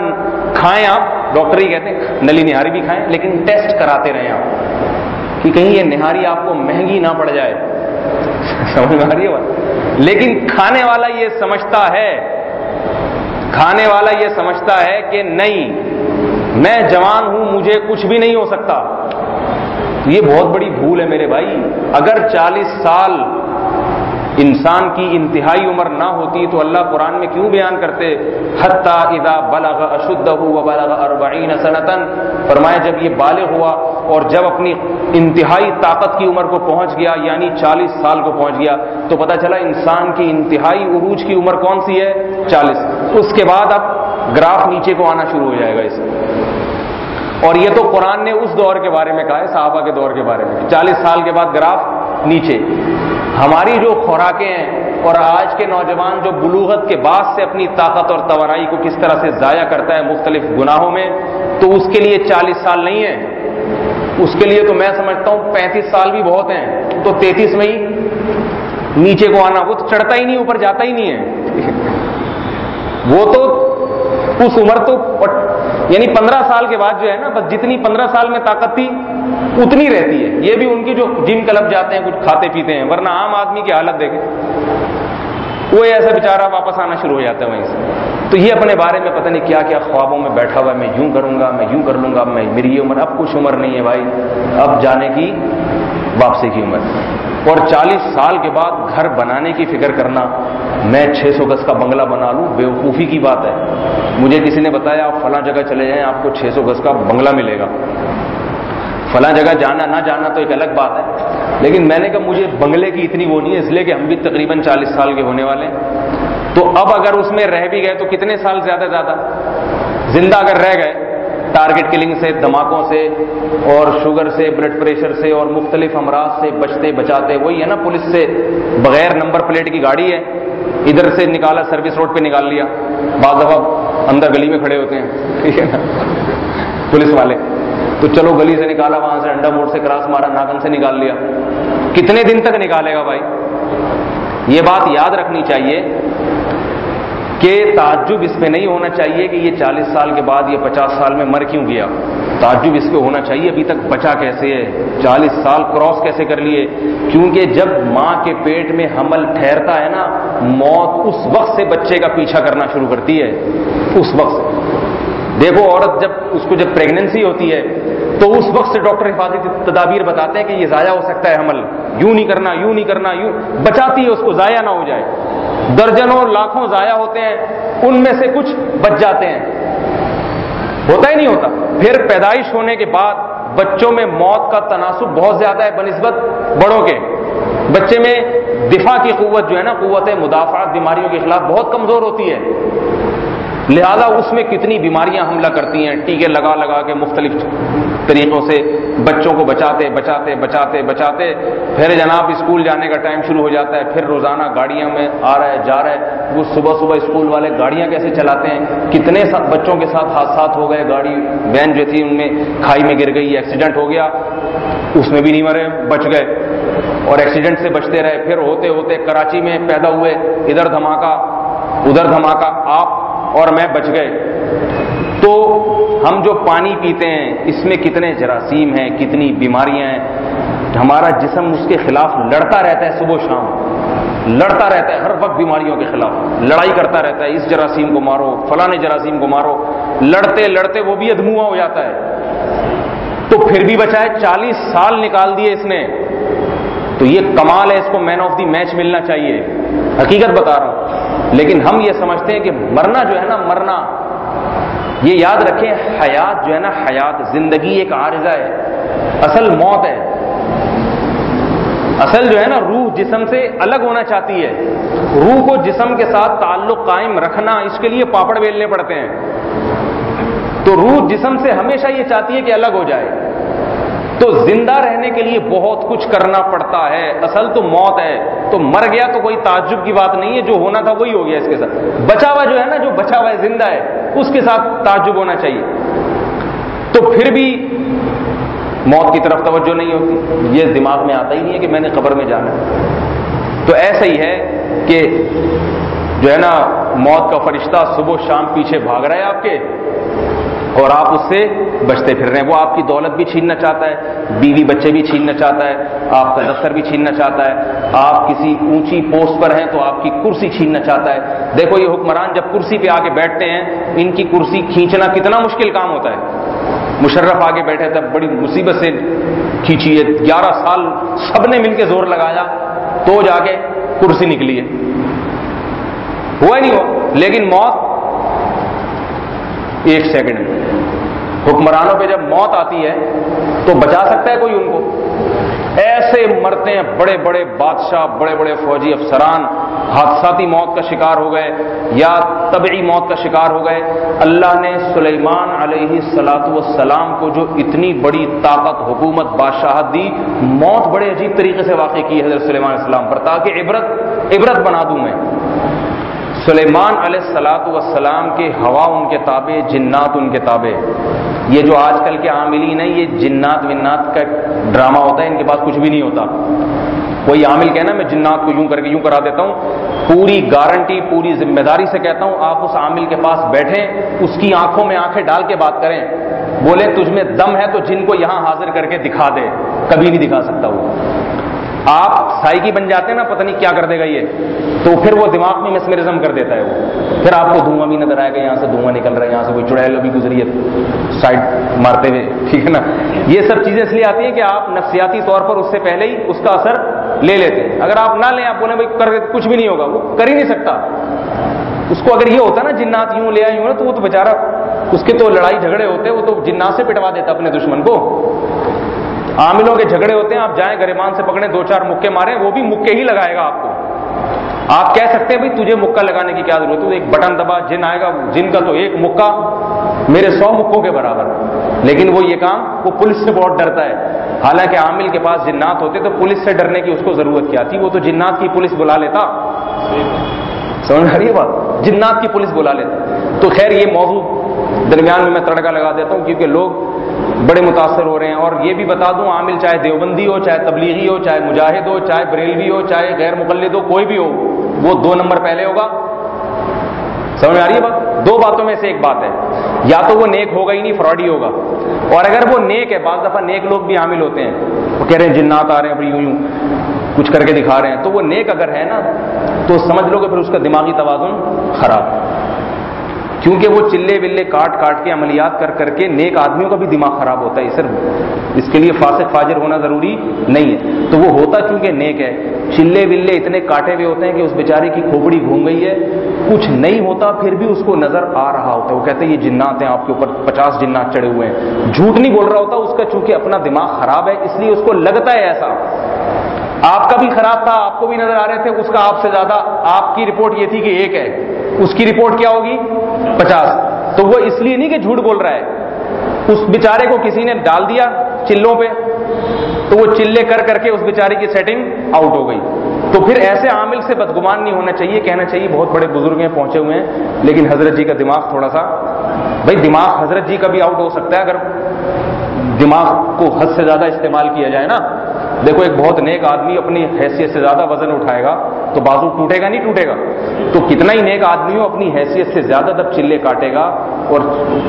کھائیں آپ. ڈاکٹر ہی کہتے ہیں نلی نہاری بھی کھائیں, لیکن ٹیسٹ کراتے رہیں آپ کہ کہیں یہ نہاری آپ کو مہنگی نہ پڑ جائے. سمجھ میں آ رہی ہے بات؟ لیکن کھانے والا یہ سمجھتا ہے, کھانے والا یہ سمجھتا ہے کہ نہیں میں جوان ہوں, مجھے کچھ بھی نہیں ہو سکتا. یہ بہت بڑی بھول ہے میرے بھائی. اگر 40 سال انسان کی انتہائی عمر نہ ہوتی تو اللہ قرآن میں کیوں بیان کرتے حتی اذا بلغ اشدہ وبلغ 40 سنۃ, فرمایا جب یہ بالغ ہوا اور جب اپنی انتہائی طاقت کی عمر کو پہنچ گیا, یعنی 40 سال کو پہنچ گیا, تو پتہ چلا انسان کی انتہائی عروج کی عمر کون سی ہے؟ 40. اس کے بعد اب گراف نیچے کو آنا شروع ہو جائے گا اس میں. اور یہ تو قرآن نے اس دور کے بارے میں کہا ہے, صحابہ کے دور کے بارے میں, 40 سال کے بعد گراف نیچے. ہماری جو خوراکیں ہیں اور آج کے نوجوان جو بلوغت کے بعد سے اپنی طاقت اور توانائی کو کس طرح سے ضائع کرتا ہے مختلف گناہوں میں، تو اس کے لیے 40 سال نہیں ہے، اس کے لیے تو میں سمجھتا ہوں 35 سال بھی بہت ہیں، تو 33 میں ہی نیچے کو آنا، وہ تو چڑھتا ہی نہیں، اوپر جاتا ہی نہیں ہے وہ تو اس عمر تو یعنی 15 سال کے بعد جو ہے نا، بس جتنی 15 سال میں طاقت تھی اتنی رہتی ہے. یہ بھی ان کی جو جم کلب جاتے ہیں، کچھ کھاتے پیتے ہیں، ورنہ عام آدمی کی حالت دیکھیں، وہ ایسا بیچارہ واپس آنا شروع ہو جاتا ہے وہیں سے. تو یہ اپنے بارے میں پتہ نہیں کیا کیا خوابوں میں بیٹھا ہوا ہے، میں یوں کروں گا، میں یوں کر لوں گا، میری یہ عمر، اب کچھ عمر نہیں ہے بھائی، اب جانے کی واپسی کی عمر. اور 40 سال کے بعد گھر بنانے کی فکر کرنا، میں 600 گز کا بنگلہ بنا لوں، بیوقوفی کی بات ہے. مجھے کسی نے بتایا آپ فلاں جگہ چلے جائیں، آپ کو 600 گز کا بنگلہ ملے گا. فلاں جگہ جانا نہ جانا تو ایک الگ بات ہے، لیکن میں نے کہا مجھے بنگلے کی اتنی وہ نہیں ہے، اس لیے کہ ہم بھی تقریباً 40 سال کے ہونے والے ہیں. تو اب اگر اس میں رہ بھی گئے تو کتنے سال زیادہ زندہ اگر رہ گئے، ٹارگٹ کلنگ سے، دھماکوں سے، اور شوگر سے، بلڈ پریشر سے، اور مختلف امراض سے بچتے بچاتے. وہی ہے نا، پولیس سے بغیر نمبر پلیٹ کی گاڑی ہے، ادھر سے نکالا، سروس روڈ پہ نکال لیا، بعض دفعہ اندر گلی میں کھڑے ہوتے ہیں، ٹھیک ہے نا پولیس والے، تو چلو گلی سے نکالا، وہاں سے انڈا موڑ سے کراس مارا، ناکن سے نکال لیا. کتنے دن تک نکالے گا بھائی؟ یہ بات یاد رکھنی چاہیے کہ تعجب اس پہ نہیں ہونا چاہیے کہ یہ 40 سال کے بعد، یہ 50 سال میں مر کیوں گیا. تعجب اس پہ ہونا چاہیے ابھی تک بچا کیسے ہے، 40 سال کراس کیسے کر لیے. کیونکہ جب ماں کے پیٹ میں حمل ٹھہرتا ہے نا، موت اس وقت سے بچے کا پیچھا کرنا شروع کرتی ہے، اس وقت سے. دیکھو عورت جب اس کو جب پریگننسی ہوتی ہے تو اس وقت سے ڈاکٹر حفاظتی تدابیر بتاتے ہیں کہ یہ ضائع ہو سکتا ہے حمل، یوں نہیں کرنا، یوں نہیں کرنا، یوں بچاتی ہے اس کو ضائع نہ ہو جائے. درجنوں لاکھوں ضائع ہوتے ہیں، ان میں سے کچھ بچ جاتے ہیں، ہوتا ہی نہیں ہوتا. پھر پیدائش ہونے کے بعد بچوں میں موت کا تناسب بہت زیادہ ہے بنسبت بڑوں کے. بچے میں دفاع کی قوت جو ہے نا، قوت مدافعت بیماریوں کے خلاف بہت کمزور ہوتی ہے، لہذا اس میں کتنی بیماریاں حملہ کرتی ہیں، ٹیکے لگا لگا کے مختلف طریقوں سے بچوں کو بچاتے بچاتے بچاتے بچاتے پھر جناب اسکول جانے کا ٹائم شروع ہو جاتا ہے. پھر روزانہ گاڑیاں میں آ رہا ہے جا رہا ہے، وہ صبح صبح اسکول والے گاڑیاں کیسے چلاتے ہیں، کتنے بچوں کے ساتھ حادثات ہو گئے، گاڑی وین جو تھی ان میں کھائی میں گر گئی، ایکسیڈنٹ ہو گیا، اس میں بھی نہیں مرے، بچ گئے، اور ایکسیڈنٹ سے بچتے رہے. پھر ہوتے ہوتے کراچی میں پیدا ہوئے، ادھر دھماکہ ادھر دھماکہ، آپ اور میں بچ گئے. تو ہم جو پانی پیتے ہیں اس میں کتنے جراثیم ہیں، کتنی بیماریاں ہیں. ہمارا جسم اس کے خلاف لڑتا رہتا ہے، صبح و شام لڑتا رہتا ہے، ہر وقت بیماریوں کے خلاف لڑائی کرتا رہتا ہے. اس جراثیم کو مارو، فلاں جراثیم کو مارو، لڑتے لڑتے وہ بھی ادھموا ہو جاتا ہے. تو پھر بھی بچا ہے، 40 سال نکال دیے اس نے. تو یہ کمال ہے، اس کو مین آف دی میچ ملنا چاہیے، حقیقت بتا رہا ہوں. لیکن ہم یہ سمجھتے ہیں کہ مرنا جو ہے نا، مرنا، یہ یاد رکھیں، حیات جو ہے نا، حیات، زندگی ایک عارضہ ہے، اصل موت ہے. اصل جو ہے نا، روح جسم سے الگ ہونا چاہتی ہے. روح کو جسم کے ساتھ تعلق قائم رکھنا، اس کے لیے پاپڑ بیلنے پڑتے ہیں. تو روح جسم سے ہمیشہ یہ چاہتی ہے کہ الگ ہو جائے. تو زندہ رہنے کے لیے بہت کچھ کرنا پڑتا ہے. اصل تو موت ہے. تو مر گیا تو کوئی تعجب کی بات نہیں ہے، جو ہونا تھا وہی ہو گیا. اس کے ساتھ بچا ہوا جو ہے نا، جو بچا ہوا ہے، زندہ ہے، اس کے ساتھ تعجب ہونا چاہیے. تو پھر بھی موت کی طرف توجہ نہیں ہوتی، یہ دماغ میں آتا ہی نہیں ہے کہ میں نے قبر میں جانا ہے. تو ایسا ہی ہے کہ جو ہے نا، موت کا فرشتہ صبح شام پیچھے بھاگ رہا ہے آپ کے، اور آپ اس سے بچتے پھر رہے ہیں. وہ آپ کی دولت بھی چھیننا چاہتا ہے، بیوی بچے بھی چھیننا چاہتا ہے، آپ کا دفتر بھی چھیننا چاہتا ہے، آپ کسی اونچی پوسٹ پر ہیں تو آپ کی کرسی چھیننا چاہتا ہے. دیکھو یہ حکمران جب کرسی پہ آ کے بیٹھتے ہیں، ان کی کرسی کھینچنا کتنا مشکل کام ہوتا ہے. مشرف آگے بیٹھے تب بڑی مصیبت سے کھینچی ہے، 11 سال سب نے مل کے زور لگایا تو جا کے کرسی نکلی ہے. ہوا ہی نہیں ہوا. لیکن موت ایک سیکنڈ میں. حکمرانوں پہ جب موت آتی ہے تو بچا سکتا ہے کوئی ان کو؟ ایسے مرتے ہیں بڑے بڑے بادشاہ، بڑے بڑے فوجی افسران حادثاتی موت کا شکار ہو گئے یا طبعی موت کا شکار ہو گئے۔ اللہ نے سلیمان علیہ السلام کو جو اتنی بڑی طاقت، حکومت، بادشاہت دی، موت بڑے عجیب طریقے سے واقع کی حضرت سلیمان علیہ السلام پر، تاکہ عبرت بنا دوں میں۔ سلیمان علیہ السلام کے ہوا ان کے تابع، جنات ان کے تابع۔ یہ جو آج کل کے عاملین ہیں، یہ جنات ونات کا ڈرامہ ہوتا ہے، ان کے پاس کچھ بھی نہیں ہوتا۔ کوئی عامل کہنا میں جنات کو یوں کر کے یوں کرا دیتا ہوں، پوری گارنٹی، پوری ذمہ داری سے کہتا ہوں، آپ اس عامل کے پاس بیٹھیں، اس کی آنکھوں میں آنکھیں ڈال کے بات کریں، بولے تجھ میں دم ہے تو جن کو یہاں حاضر کر کے دکھا دے، کبھی نہیں دکھا سکتا وہ۔ آپ سائیکی بن جاتے ہیں نا، پتہ نہیں کیا کر دے گا یہ، تو پھر وہ دماغ میں مسمرزم کر دیتا ہے وہ، پھر آپ کو دھواں بھی نظر آئے گا، یہاں سے دھواں نکل رہا ہے، یہاں سے کوئی چڑیل بھی گزری ہے سائڈ مارتے ہوئے، ٹھیک ہے نا۔ یہ سب چیزیں اس لیے آتی ہیں کہ آپ نفسیاتی طور پر اس سے پہلے ہی اس کا اثر لے لیتے ہیں۔ اگر آپ نہ لیں، آپ بولیں بھائی کچھ بھی نہیں ہوگا، وہ کر ہی نہیں سکتا۔ اس کو اگر یہ ہوتا نا جنات یوں لے آئے یوں نا، تو وہ تو بیچارہ، اس کے تو لڑائی جھگڑے ہوتے، وہ تو جنات سے پٹوا دیتا اپنے دشمن کو۔ عاملوں کے جھگڑے ہوتے ہیں، آپ جائیں گریبان سے پکڑیں، 2-4 مکے ماریں، وہ بھی مکے ہی لگائے گا آپ کو۔ آپ کہہ سکتے ہیں بھائی تجھے مکہ لگانے کی کیا ضرورت ہے، ایک بٹن دبا، جن آئے گا، جن کا تو ایک مکہ میرے 100 مکوں کے برابر، لیکن وہ یہ کام، وہ پولیس سے بہت ڈرتا ہے۔ حالانکہ عامل کے پاس جنات ہوتے تو پولیس سے ڈرنے کی اس کو ضرورت کیا تھی، وہ تو جنات کی پولیس بلا لیتا۔ سمجھ آ رہی ہے بات؟ جنات کی پولیس بلا لیتا۔ تو خیر یہ موضوع درمیان میں تڑکا لگا دیتا ہوں، کیونکہ لوگ بڑے متاثر ہو رہے ہیں۔ اور یہ بھی بتا دوں، عامل چاہے دیوبندی ہو، چاہے تبلیغی ہو، چاہے مجاہد ہو، چاہے بریلوی ہو، چاہے غیر مقلد ہو، کوئی بھی ہو، وہ 2 نمبر پہلے ہوگا۔ سمجھ آ رہی ہے بات؟ 2 باتوں میں سے ایک بات ہے، یا تو وہ نیک ہوگا ہی نہیں، فراڈی ہوگا، اور اگر وہ نیک ہے، بعض دفعہ نیک لوگ بھی عامل ہوتے ہیں، وہ کہہ رہے ہیں جنات آ رہے ہیں ابھی یوں کچھ کر کے دکھا رہے ہیں، تو وہ نیک اگر ہے نا، تو سمجھ لو کہ پھر اس کا دماغی توازن خراب، کیونکہ وہ چلے ولے کاٹ کے عملیات کر کے نیک آدمیوں کا بھی دماغ خراب ہوتا ہے۔ صرف اس کے لیے فاسق فاجر ہونا ضروری نہیں ہے، تو وہ ہوتا چونکہ نیک ہے، چلے ولے اتنے کاٹے ہوئے ہوتے ہیں کہ اس بیچارے کی کھوپڑی گھوم گئی ہے، کچھ نہیں ہوتا، پھر بھی اس کو نظر آ رہا ہوتا ہے، وہ کہتے ہیں یہ جنات ہیں آپ کے اوپر، 50 جنات چڑھے ہوئے ہیں، جھوٹ نہیں بول رہا ہوتا، اس کا چونکہ اپنا دماغ خراب ہے، اس لیے اس کو لگتا ہے ایسا۔ آپ کا بھی خراب تھا، آپ کو بھی نظر آ رہے تھے، اس کا آپ سے زیادہ، آپ کی رپورٹ یہ تھی کہ 1 ہے، اس کی رپورٹ کیا ہوگی 50، تو وہ اس لیے نہیں کہ جھوٹ بول رہا ہے، اس بیچارے کو کسی نے ڈال دیا چلوں پہ، تو وہ چلے کر کے اس بیچارے کی سیٹنگ آؤٹ ہو گئی۔ تو پھر ایسے عامل سے بدگمان نہیں ہونا چاہیے، کہنا چاہیے بہت بڑے بزرگ ہیں پہنچے ہوئے ہیں، لیکن حضرت جی کا دماغ تھوڑا سا، بھائی دماغ حضرت جی کا بھی آؤٹ ہو سکتا ہے اگر دماغ کو حد سے زیادہ استعمال کیا جائے نا۔ دیکھو ایک بہت نیک آدمی اپنی حیثیت سے زیادہ وزن اٹھائے گا تو بازو ٹوٹے گا نہیں ٹوٹے گا، تو کتنا ہی نیک آدمی ہو اپنی حیثیت سے زیادہ جب چلے کاٹے گا اور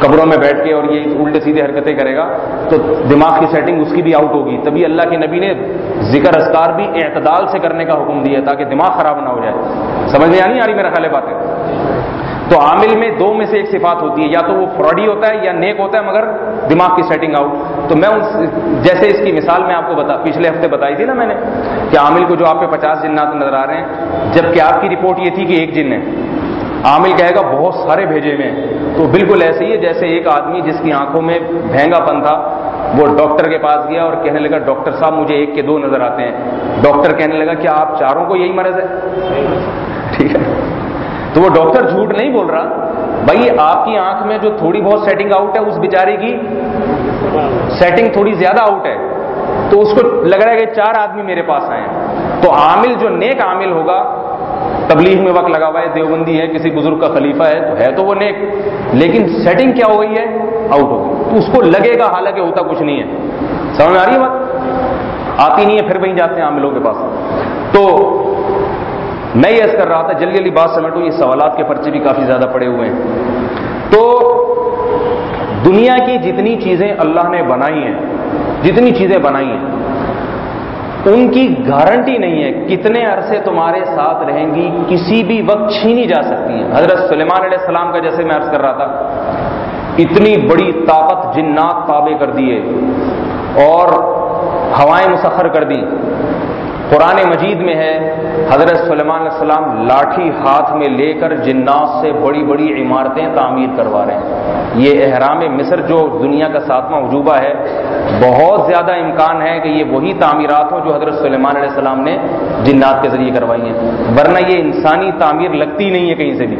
قبروں میں بیٹھ کے اور یہ الٹے سیدھے حرکتیں کرے گا تو دماغ کی سیٹنگ اس کی بھی آؤٹ ہوگی۔ تبھی اللہ کے نبی نے ذکر اذکار بھی اعتدال سے کرنے کا حکم دیا تاکہ دماغ خراب نہ ہو جائے۔ سمجھ میں آ رہی میرا خیال ہے باتیں؟ تو عامل میں 2 میں سے ایک صفات ہوتی ہے، یا تو وہ فراڈی ہوتا ہے یا نیک ہوتا ہے مگر دماغ کی سیٹنگ آؤٹ۔ تو میں جیسے اس کی مثال میں آپ کو پچھلے ہفتے بتائی تھی نا میں نے کہ عامل کو جو آپ پہ 50 جنات نظر آ رہے ہیں، جبکہ آپ کی رپورٹ یہ تھی کہ 1 جن ہے، عامل کہے گا بہت سارے بھیجے ہوئے ہیں۔ تو بالکل ایسے ہی ہے جیسے ایک آدمی جس کی آنکھوں میں بھینگا پن تھا، وہ ڈاکٹر کے پاس گیا اور کہنے لگا ڈاکٹر صاحب مجھے 1 کے 2 نظر آتے ہیں۔ ڈاکٹر کہنے لگا کیا آپ چاروں کو یہی مرض ہے؟ ٹھیک ہے، تو وہ ڈاکٹر جھوٹ نہیں بول رہا، بھائی آپ کی آنکھ میں جو تھوڑی بہت سیٹنگ آؤٹ ہے، اس بیچارے کی سیٹنگ تھوڑی زیادہ آؤٹ ہے، تو اس کو لگ رہا ہے کہ 4 آدمی میرے پاس آئے ہیں۔ تو عامل جو نیک عامل ہوگا، تبلیغ میں وقت لگا ہوا ہے، دیوبندی ہے، کسی بزرگ کا خلیفہ ہے تو وہ نیک، لیکن سیٹنگ کیا ہو گئی ہے؟ آؤٹ ہو گئی، تو اس کو لگے گا حالانکہ ہوتا کچھ نہیں ہے۔ سمجھ میں آ رہی ہے بات؟ آتی نہیں ہے، پھر وہیں جاتے ہیں عاملوں کے پاس۔ تو میں یہ عرض کر رہا تھا، جلدی جلدی بات سمیٹو، یہ سوالات کے پرچے بھی کافی زیادہ پڑے ہوئے ہیں۔ تو دنیا کی جتنی چیزیں اللہ نے بنائی ہیں، جتنی چیزیں بنائی ہیں، ان کی گارنٹی نہیں ہے کتنے عرصے تمہارے ساتھ رہیں گی، کسی بھی وقت چھینی جا سکتی ہیں۔ حضرت سلیمان علیہ السلام کا جیسے میں عرض کر رہا تھا، اتنی بڑی طاقت جنات تابع کر دیے اور ہوائیں مسخر کر دی، قرآن مجید میں ہے حضرت سلیمان علیہ السلام لاٹھی ہاتھ میں لے کر جنات سے بڑی بڑی عمارتیں تعمیر کروا رہے ہیں۔ یہ احرام مصر جو دنیا کا 7واں عجوبہ ہے، بہت زیادہ امکان ہے کہ یہ وہی تعمیرات ہوں جو حضرت سلیمان علیہ السلام نے جنات کے ذریعے کروائی ہیں، ورنہ یہ انسانی تعمیر لگتی نہیں ہے کہیں سے بھی۔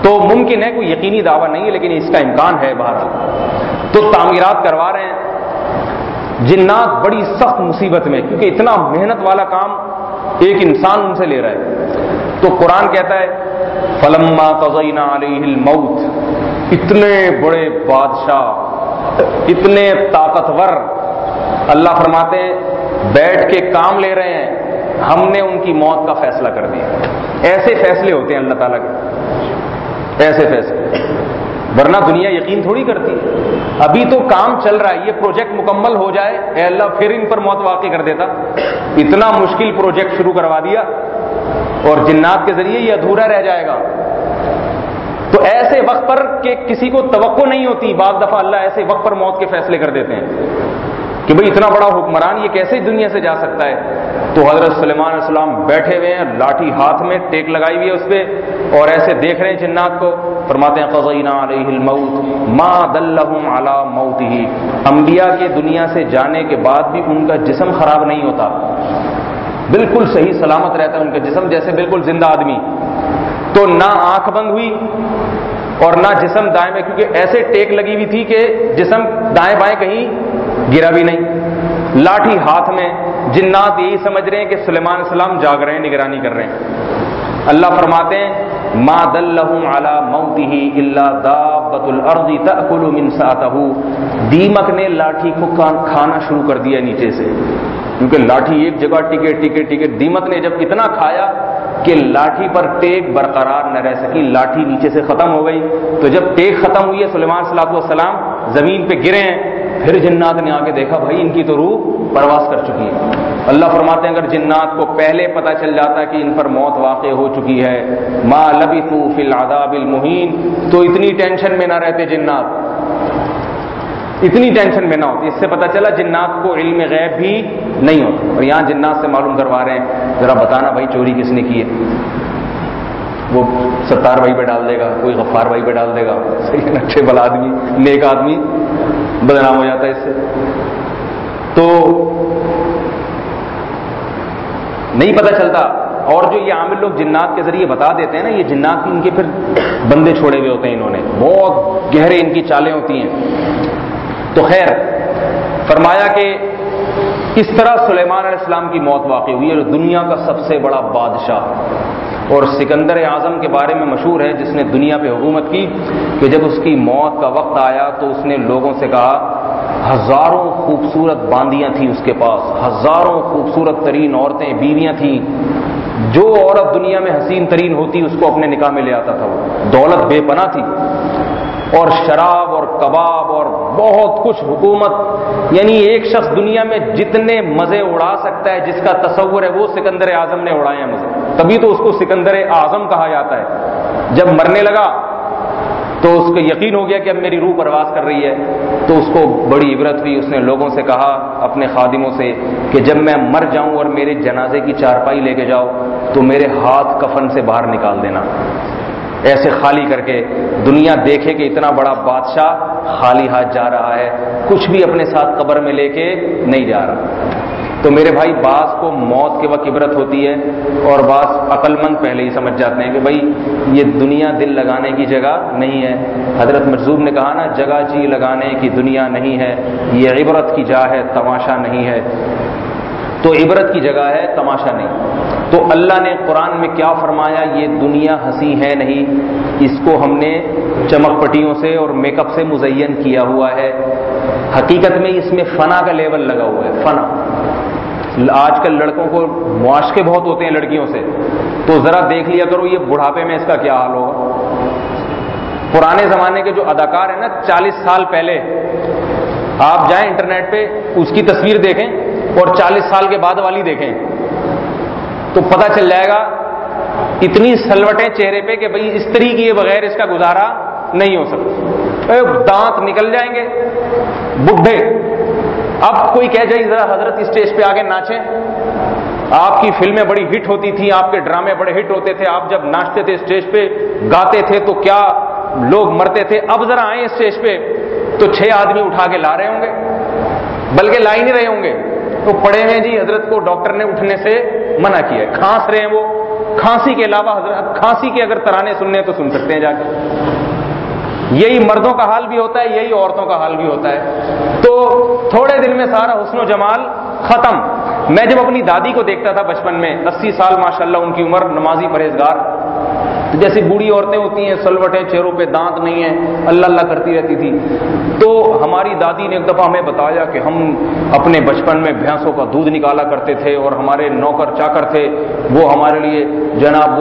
تو ممکن ہے، کوئی یقینی دعویٰ نہیں ہے لیکن اس کا امکان ہے بہرحال۔ تو تعمیرات کروا رہے ہیں جنات بڑی سخت مصیبت میں، کیونکہ اتنا محنت والا کام ایک انسان ان سے لے رہا ہے۔ تو قرآن کہتا ہے فَلَمَّا قَضَيْنَا عَلَيْهِ الْمَوْتِ، اتنے بڑے بادشاہ، اتنے طاقتور، اللہ فرماتے ہیں بیٹھ کے کام لے رہے ہیں، ہم نے ان کی موت کا فیصلہ کر دیا۔ ایسے فیصلے ہوتے ہیں اللہ تعالیٰ کے، ایسے فیصلے، ورنہ دنیا یقین تھوڑی کرتی ہے۔ ابھی تو کام چل رہا ہے، یہ پروجیکٹ مکمل ہو جائے، اے اللہ پھر ان پر موت واقع کر دیتا۔ اتنا مشکل پروجیکٹ شروع کروا دیا اور جنات کے ذریعے یہ ادھورا رہ جائے گا۔ تو ایسے وقت پر کہ کسی کو توقع نہیں ہوتی، بعض دفعہ اللہ ایسے وقت پر موت کے فیصلے کر دیتے ہیں کہ بھئی اتنا بڑا حکمران یہ کیسے دنیا سے جا سکتا ہے۔ تو حضرت سلیمان علیہ السلام بیٹھے ہوئے ہیں، لاٹھی ہاتھ میں، ٹیک لگائی ہوئی ہے اس پہ، اور ایسے دیکھ رہے ہیں جنات کو۔ فرماتے ہیں قضینا علیہ الموت ما دلہم علی موتہ، انبیاء کے دنیا سے جانے کے بعد بھی ان کا جسم خراب نہیں ہوتا، بالکل صحیح سلامت رہتا ہے ان کا جسم، جیسے بالکل زندہ آدمی۔ تو نہ آنکھ بند ہوئی اور نہ جسم دائیں بائیں، کیونکہ ایسے ٹیک لگی ہوئی تھی کہ جسم دائیں بائیں کہیں گرا بھی نہیں، لاٹھی ہاتھ میں۔ جنات یہی سمجھ رہے ہیں کہ سلیمان علیہ السلام جاگ رہے ہیں، نگرانی کر رہے ہیں۔ اللہ فرماتے ہیں ما دلہم علی موتہ الا دابۃ الارض تأکل من سأتہ، دیمک نے لاٹھی کو کھانا شروع کر دیا نیچے سے، کیونکہ لاٹھی ایک جگہ ٹکے ٹکے ٹکے، دیمک نے جب اتنا کھایا کہ لاٹھی پر ٹیک برقرار نہ رہ سکی، لاٹھی نیچے سے ختم ہو گئی۔ تو جب ٹیک ختم ہوئی ہے، سلیمان صلی اللہ علیہ وسلم زمین پہ گرے ہیں، پھر جنات نے آ کے دیکھا بھائی ان کی تو روح پرواز کر چکی ہے۔ اللہ فرماتے ہیں اگر جنات کو پہلے پتہ چل جاتا کہ ان پر موت واقع ہو چکی ہے، ما لبثوا فی العذاب المہین، تو اتنی ٹینشن میں نہ رہتے جنات، اتنی ٹینشن میں نہ ہوتی۔ اس سے پتہ چلا جنات کو علم غیب بھی نہیں ہوتا۔ اور یہاں جنات سے معلوم کروا رہے ہیں ذرا بتانا بھائی چوری کس نے کی ہے۔ وہ ستار بھائی پہ ڈال دے گا، کوئی غفار بھائی پہ ڈال دے گا، اچھے بھلا آدمی، نیک آدمی بدنام ہو جاتا ہے اس سے۔ تو نہیں پتہ چلتا، اور جو یہ عامل لوگ جنات کے ذریعے بتا دیتے ہیں نا، یہ جنات ان کے پھر بندے چھوڑے ہوئے ہوتے ہیں، انہوں نے بہت گہرے ان کی چالیں ہوتی ہیں۔ تو خیر فرمایا کہ اس طرح سلیمان علیہ السلام کی موت واقع ہوئی، اور دنیا کا سب سے بڑا بادشاہ اور سکندر اعظم کے بارے میں مشہور ہے جس نے دنیا پہ حکومت کی، کہ جب اس کی موت کا وقت آیا تو اس نے لوگوں سے کہا، ہزاروں خوبصورت باندیاں تھیں اس کے پاس، ہزاروں خوبصورت ترین عورتیں، بیویاں تھیں، جو عورت دنیا میں حسین ترین ہوتی اس کو اپنے نکاح میں لے آتا تھا، وہ دولت بے پناہ تھی، اور شراب اور کباب اور بہت کچھ، حکومت، یعنی ایک شخص دنیا میں جتنے مزے اڑا سکتا ہے جس کا تصور ہے وہ سکندر اعظم نے اڑائے ہیں مزے، تبھی تو اس کو سکندر اعظم کہا جاتا ہے۔ جب مرنے لگا تو اس کو یقین ہو گیا کہ اب میری روح پرواز کر رہی ہے، تو اس کو بڑی عبرت ہوئی، اس نے لوگوں سے کہا اپنے خادموں سے کہ جب میں مر جاؤں اور میرے جنازے کی چارپائی لے کے جاؤ تو میرے ہاتھ کفن سے باہر نکال دینا، ایسے خالی کر کے، دنیا دیکھے کہ اتنا بڑا بادشاہ خالی ہاتھ جا رہا ہے، کچھ بھی اپنے ساتھ قبر میں لے کے نہیں جا رہا۔ تو میرے بھائی بعض کو موت کے وقت عبرت ہوتی ہے اور بعض عقل مند پہلے ہی سمجھ جاتے ہیں کہ بھائی یہ دنیا دل لگانے کی جگہ نہیں ہے۔ حضرت مرزوق نے کہا نا، جگہ جی لگانے کی دنیا نہیں ہے، یہ عبرت کی جا ہے، تماشا نہیں ہے۔ تو عبرت کی جگہ ہے، تماشا نہیں۔ تو اللہ نے قرآن میں کیا فرمایا، یہ دنیا ہنسی ہے نہیں، اس کو ہم نے چمک پٹیوں سے اور میک اپ سے مزین کیا ہوا ہے، حقیقت میں اس میں فنا کا لیول لگا ہوا ہے، فنا۔ آج کل لڑکوں کو معاشقے بہت ہوتے ہیں لڑکیوں سے، تو ذرا دیکھ لیا کرو یہ بڑھاپے میں اس کا کیا حال ہوگا۔ پرانے زمانے کے جو اداکار ہیں نا، 40 سال پہلے، آپ جائیں انٹرنیٹ پہ اس کی تصویر دیکھیں اور 40 سال کے بعد والی دیکھیں تو پتہ چل جائے گا، اتنی سلوٹیں چہرے پہ کہ بھئی استری کیے بغیر اس کا گزارا نہیں ہو سکتا، دانت نکل جائیں گے، بڈھے، اب کوئی کہہ جائے ذرا حضرت اسٹیج پہ آگے ناچیں، آپ کی فلمیں بڑی ہٹ ہوتی تھیں، آپ کے ڈرامے بڑے ہٹ ہوتے تھے، آپ جب ناچتے تھے اسٹیج پہ گاتے تھے تو کیا لوگ مرتے تھے، اب ذرا آئیں اسٹیج پہ تو 6 آدمی اٹھا کے لا رہے ہوں گے، بلکہ لا ہی نہیں رہے ہوں گے، تو پڑے ہوئے جی حضرت کو ڈاکٹر نے اٹھنے سے منع کیا ہے، کھانس رہے ہیں وہ، کھانسی کے علاوہ حضرت کھانسی کے اگر ترانے سننے تو سن سکتے ہیں جا کے۔ یہی مردوں کا حال بھی ہوتا ہے، یہی عورتوں کا حال بھی ہوتا ہے۔ تو تھوڑے دن میں سارا حسن و جمال ختم۔ میں جب اپنی دادی کو دیکھتا تھا بچپن میں، 80 سال ماشاءاللہ ان کی عمر، نمازی پرہیزگار، جیسی بوڑھی عورتیں ہوتی ہیں، سلوٹیں، چہروں پہ دانت نہیں ہیں، اللہ اللہ کرتی رہتی تھی، تو ہماری دادی نے ایک دفعہ ہمیں بتایا کہ ہم اپنے بچپن میں بھینسوں کا دودھ نکالا کرتے تھے اور ہمارے نوکر چاکر تھے، وہ ہمارے لیے جناب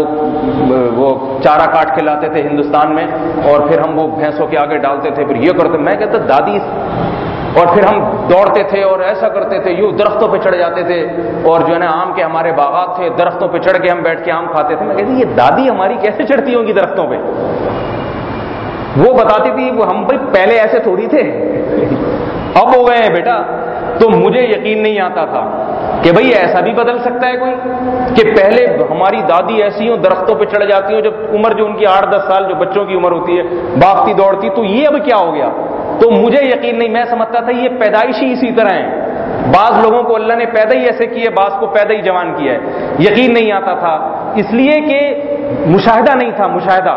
وہ چارہ کاٹ کے لاتے تھے ہندوستان میں، اور پھر ہم وہ بھینسوں کے آگے ڈالتے تھے، پھر یہ کرتے۔ میں کہتا دادی، اور پھر ہم دوڑتے تھے اور ایسا کرتے تھے، یوں درختوں پہ چڑھ جاتے تھے، اور جو ہے نا آم کے ہمارے باغات تھے، درختوں پہ چڑھ کے ہم بیٹھ کے آم کھاتے تھے۔ میں کہتی یہ دادی ہماری کیسے چڑھتی ہوں گی درختوں پہ؟ وہ بتاتی تھی ہم بھائی پہلے ایسے تھوڑی تھے، اب ہو گئے ہیں بیٹا۔ تو مجھے یقین نہیں آتا تھا کہ بھئی ایسا بھی بدل سکتا ہے کوئی، کہ پہلے ہماری دادی ایسی ہوں درختوں پہ چڑھ جاتی ہوں، جب عمر جو ان کی 8-10 سال جو بچوں کی عمر ہوتی ہے، بھاگتی دوڑتی، تو یہ اب کیا ہو گیا؟ تو مجھے یقین نہیں، میں سمجھتا تھا یہ پیدائشی اسی طرح ہیں، بعض لوگوں کو اللہ نے پیدا ہی ایسے کیے، بعض کو پیدا ہی جوان کیا ہے۔ یقین نہیں آتا تھا، اس لیے کہ مشاہدہ نہیں تھا، مشاہدہ،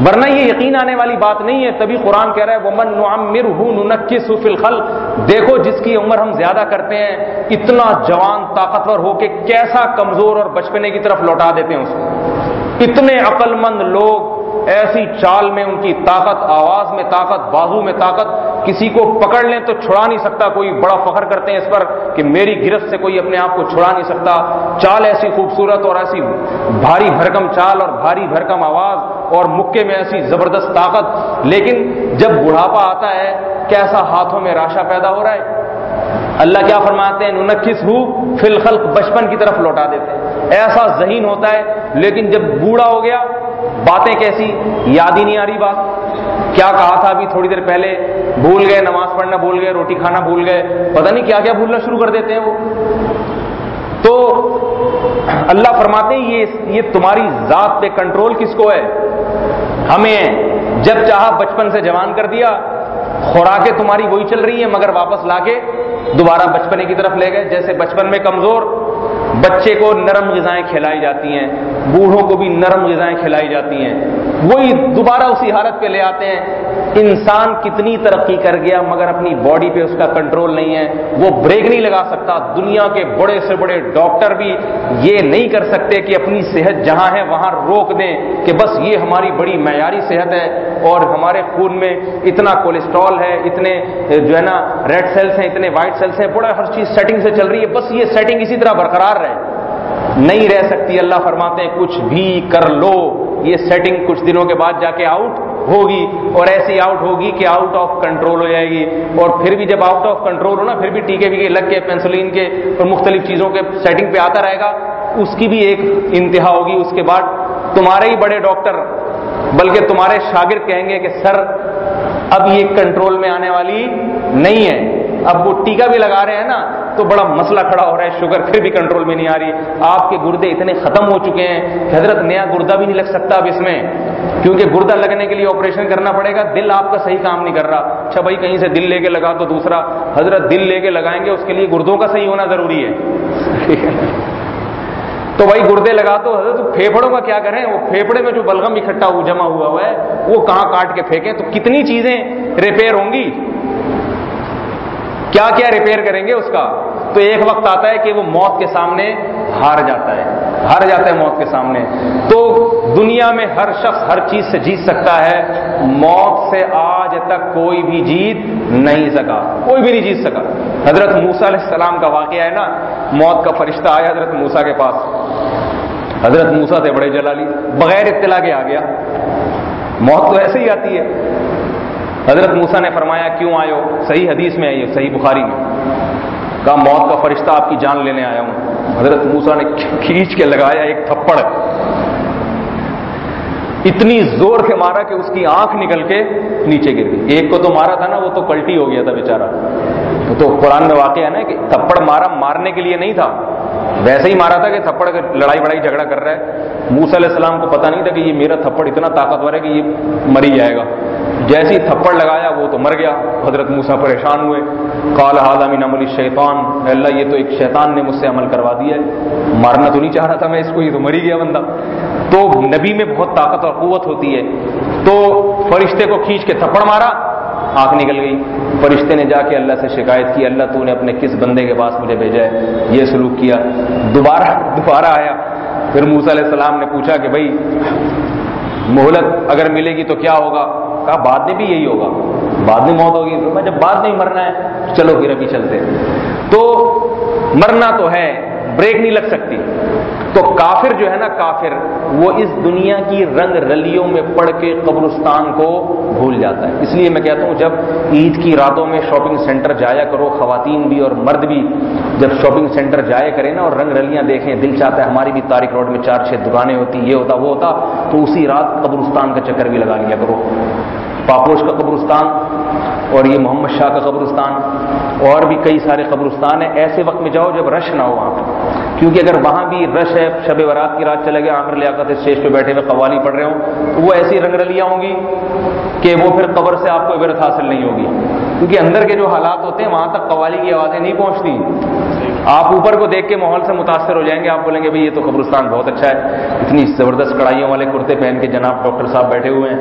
ورنہ یہ یقین آنے والی بات نہیں ہے۔ تبھی قرآن کہہ رہا ہے وَمَن نُعَمِّرْهُ نُنَكِّسْهُ فِي الْخَلْقِ، دیکھو جس کی عمر ہم زیادہ کرتے ہیں، اتنا جوان طاقتور ہو کے کیسا کمزور اور بچپنے کی طرف لوٹا دیتے ہیں اس کو۔ اتنے عقل مند لوگ، ایسی چال میں ان کی طاقت، آواز میں طاقت، بازو میں طاقت، کسی کو پکڑ لیں تو چھڑا نہیں سکتا کوئی، بڑا فخر کرتے ہیں اس پر کہ میری گرفت سے کوئی اپنے آپ کو چھڑا نہیں سکتا۔ چال ایسی خوبصورت اور ایسی بھاری بھرکم چال اور بھاری بھرکم آواز، اور مکے میں ایسی زبردست طاقت، لیکن جب بڑھاپا آتا ہے کیسا ہاتھوں میں راشا پیدا ہو رہا ہے۔ اللہ کیا فرماتے ہیں نُنَكِّسْهُ فِي الْخَلْقِ، بچپن کی طرف لوٹا دیتے ہیں، ایسا ذہین ہوتا ہے، لیکن جب بوڑھا ہو گیا باتیں کیسی، یاد ہی نہیں آ رہی بات، کیا کہا تھا ابھی تھوڑی دیر پہلے، بھول گئے، نماز پڑھنا بھول گئے، روٹی کھانا بھول گئے، پتہ نہیں کیا کیا بھولنا شروع کر دیتے ہیں وہ۔ تو اللہ فرماتے ہیں یہ تمہاری ذات پہ کنٹرول کس کو ہے؟ ہمیں جب چاہا بچپن سے جوان کر دیا، خوراکیں تمہاری وہی چل رہی ہیں، مگر واپس لا کے دوبارہ بچپنے کی طرف لے گئے۔ جیسے بچپن میں کمزور بچے کو نرم غذائیں کھلائی جاتی ہیں، بوڑھوں کو بھی نرم غذائیں کھلائی جاتی ہیں، وہی دوبارہ اسی حالت پہ لے آتے ہیں۔ انسان کتنی ترقی کر گیا مگر اپنی باڈی پہ اس کا کنٹرول نہیں ہے، وہ بریک نہیں لگا سکتا۔ دنیا کے بڑے سے بڑے ڈاکٹر بھی یہ نہیں کر سکتے کہ اپنی صحت جہاں ہے وہاں روک دیں کہ بس یہ ہماری بڑی معیاری صحت ہے، اور ہمارے خون میں اتنا کولیسٹرول ہے، اتنے جو ہے نا ریڈ سیلز ہیں، اتنے وائٹ سیلز ہیں، بڑا ہر چیز سیٹنگ سے چل رہی ہے، بس یہ سیٹنگ اسی طرح برقرار رہے۔ نہیں رہ سکتی۔ اللہ فرماتے ہیں کچھ بھی کر لو، یہ سیٹنگ کچھ دنوں کے بعد جا کے آؤٹ ہوگی، اور ایسی آؤٹ ہوگی کہ آؤٹ آف کنٹرول ہو جائے گی، اور پھر بھی جب آؤٹ آف کنٹرول ہو نا، پھر بھی ٹیکے ویکے لگ کے پینسلین کے اور مختلف چیزوں کے سیٹنگ پہ آتا رہے گا، اس کی بھی ایک انتہا ہوگی۔ اس کے بعد تمہارے ہی بڑے ڈاکٹر بلکہ تمہارے شاگرد کہیں گے کہ سر اب یہ کنٹرول میں آنے والی نہیں ہے، اب وہ ٹیکا بھی لگا رہے ہیں نا تو بڑا مسئلہ کھڑا ہو رہا ہے، شوگر پھر بھی کنٹرول میں نہیں آ رہی، آپ کے گردے اتنے ختم ہو چکے ہیں کہ حضرت نیا گردہ بھی نہیں لگ سکتا اب اس میں، کیونکہ گردہ لگنے کے لیے آپریشن کرنا پڑے گا، دل آپ کا صحیح کام نہیں کر رہا۔ اچھا بھائی کہیں سے دل لے کے لگا تو دوسرا، حضرت دل لے کے لگائیں گے اس کے لیے گردوں کا صحیح ہونا ضروری ہے، تو بھائی گردے لگا تو حضرت پھیپھڑوں کا کیا کریں، وہ پھیپھڑے میں جو بلغم اکٹھا جمع ہوا ہے وہ کہاں کاٹ کے پھینکیں، تو کتنی چیزیں ریپیئر ہوں گی، کیا کیا ریپیئر کریں گے اس کا۔ تو ایک وقت آتا ہے کہ وہ موت کے سامنے ہار جاتا ہے موت کے سامنے۔ تو دنیا میں ہر شخص ہر چیز سے جیت سکتا ہے، موت سے آج تک کوئی بھی جیت نہیں سکا، کوئی بھی نہیں جیت سکا۔ حضرت موسیٰ علیہ السلام کا واقعہ ہے نا، موت کا فرشتہ آیا حضرت موسیٰ کے پاس، حضرت موسیٰ تھے بڑے جلالی، بغیر اطلاع کے آ گیا، موت تو ایسے ہی آتی ہے۔ حضرت موسیٰ نے فرمایا کیوں آئے ہو؟ صحیح حدیث میں آئی ہے، صحیح بخاری میں، کہا موت کا فرشتہ آپ کی جان لینے آیا ہوں۔ حضرت موسیٰ نے کھینچ کے لگایا ایک تھپڑ، اتنی زور سے مارا کہ اس کی آنکھ نکل کے نیچے گر گئی۔ ایک کو تو مارا تھا نا، وہ تو پلٹی ہو گیا تھا بیچارہ، تو قرآن میں واقع ہے نا کہ تھپڑ مارا مارنے کے لیے نہیں تھا، ویسے ہی مارا تھا کہ تھپڑ لڑائی بڑائی جھگڑا کر رہا ہے۔ موسیٰ علیہ السلام کو پتہ نہیں تھا کہ یہ میرا تھپڑ اتنا طاقتور ہے کہ یہ مر ہی جائے گا، جیسے ہی تھپڑ لگایا وہ تو مر گیا۔ حضرت موسیٰ پریشان ہوئے، قال ھذا من عمل الشیطان، اے اللہ یہ تو ایک شیطان نے مجھ سے عمل کروا دیا ہے، مارنا تو نہیں چاہ رہا تھا میں اس کو، یہ تو مر ہی گیا بندہ۔ تو نبی میں بہت طاقت اور قوت ہوتی ہے، تو فرشتے کو کھینچ کے تھپڑ مارا، آنکھ نکل گئی۔ فرشتے نے جا کے اللہ سے شکایت کی، اللہ تو نے اپنے کس بندے کے پاس مجھے بھیجا ہے، یہ سلوک کیا۔ دوبارہ آیا، پھر موسیٰ علیہ السلام نے پوچھا کہ بھائی مہلت اگر ملے گی تو کیا ہوگا؟ کہا بعد میں بھی یہی ہوگا، بعد میں موت ہوگی۔ تو جب بعد میں ہی مرنا ہے چلو پھر ابھی چلتے۔ تو مرنا تو ہے، بریک نہیں لگ سکتی۔ تو کافر جو ہے نا، کافر وہ اس دنیا کی رنگ رلیوں میں پڑھ کے قبرستان کو بھول جاتا ہے۔ اس لیے میں کہتا ہوں جب عید کی راتوں میں شاپنگ سینٹر جایا کرو، خواتین بھی اور مرد بھی جب شاپنگ سینٹر جایا کریں نا اور رنگ رلیاں دیکھیں، دل چاہتا ہے ہماری بھی طارق روڈ میں 4-6 دکانیں ہوتی، یہ ہوتا وہ ہوتا، تو اسی رات قبرستان کا چکر بھی لگا لیا کرو۔ پاپوش کا قبرستان اور یہ محمد شاہ کا قبرستان اور بھی کئی سارے قبرستان ہیں، ایسے وقت میں جاؤ جب رش نہ ہو وہاں پہ، کیونکہ اگر وہاں بھی رش ہے، شب برات کی رات چلے گئے، عامر لیاقت اسٹیج پہ بیٹھے ہوئے قوالی پڑھ رہے ہوں، تو وہ ایسی رنگ رلیاں ہوں گی کہ وہ پھر قبر سے آپ کو عبرت حاصل نہیں ہوگی، کیونکہ اندر کے جو حالات ہوتے ہیں وہاں تک قوالی کی آوازیں نہیں پہنچتی۔ آپ اوپر کو دیکھ کے ماحول سے متاثر ہو جائیں گے، آپ بولیں گے بھئی یہ تو قبرستان بہت اچھا ہے، اتنی زبردست کڑھائیوں والے کرتے پہن کے جناب ڈاکٹر صاحب بیٹھے ہوئے ہیں،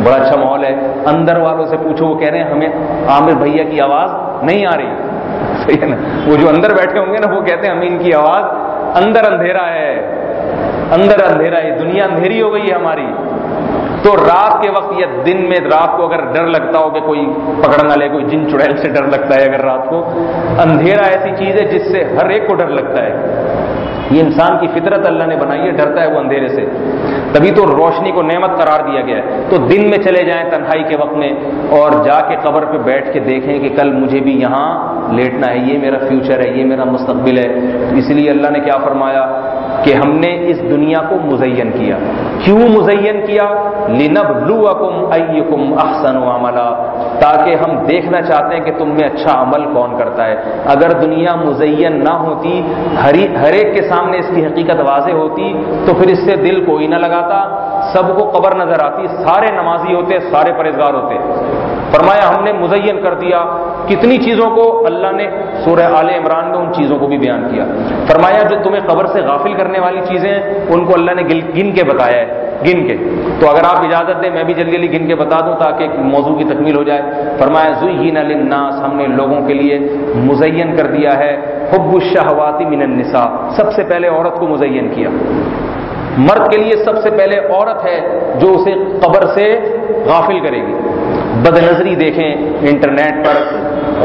بڑا اچھا ماحول ہے۔ اندر والوں سے پوچھو، وہ کہہ رہے ہیں ہمیں عامر بھیا کی آواز نہیں آ رہی، صحیح ہے نا؟ وہ جو اندر بیٹھے ہوں گے نا وہ کہتے ہیں ہمیں ان کی آواز، اندر اندھیرا ہے، اندر اندھیرا ہے، دنیا اندھیری ہو گئی ہے ہماری۔ تو رات کے وقت یا دن میں رات کو اگر ڈر لگتا ہو کہ کوئی پکڑ نہ لے، کوئی جن چڑیل سے ڈر لگتا ہے، اگر رات کو اندھیرا ایسی چیز ہے جس سے ہر ایک کو ڈر لگتا ہے، یہ انسان کی فطرت اللہ نے بنائی ہے، ڈرتا ہے وہ اندھیرے سے، تبھی تو روشنی کو نعمت قرار دیا گیا ہے۔ تو دن میں چلے جائیں تنہائی کے وقت میں اور جا کے قبر پہ بیٹھ کے دیکھیں کہ کل مجھے بھی یہاں لیٹنا ہے، یہ میرا فیوچر ہے، یہ میرا مستقبل ہے۔ اس لیے اللہ نے کیا فرمایا کہ ہم نے اس دنیا کو مزین کیا۔ کیوں مزین کیا؟ لِنَبْلُوَكُمْ أَيُّكُمْ أَحْسَنُ عَمَلًا، تاکہ ہم دیکھنا چاہتے ہیں کہ تم میں اچھا عمل کون کرتا ہے۔ اگر دنیا مزین نہ ہوتی، ہر ایک کے سامنے اس کی حقیقت واضح ہوتی، تو پھر اس سے دل کوئی نہ لگاتا، سب کو قبر نظر آتی، سارے نمازی ہوتے، سارے پرہیزگار ہوتے۔ فرمایا ہم نے مزین کر دیا۔ کتنی چیزوں کو اللہ نے سورہ آل عمران میں ان چیزوں کو بھی بیان کیا۔ فرمایا جو تمہیں قبر سے غافل کرنے والی چیزیں ہیں ان کو اللہ نے گن کے بتایا ہے، گن کے۔ تو اگر آپ اجازت دیں میں بھی جلدی جلدی گن کے بتا دوں تاکہ موضوع کی تکمیل ہو جائے۔ فرمایا زُیِّنَ لِلنَّاسِ، ہم نے لوگوں کے لیے مزین کر دیا ہے حب الشہوات من النساء، سب سے پہلے عورت کو مزین کیا۔ مرد کے لیے سب سے پہلے عورت ہے جو اسے قبر سے غافل کرے گی۔ بد نظری دیکھیں انٹرنیٹ پر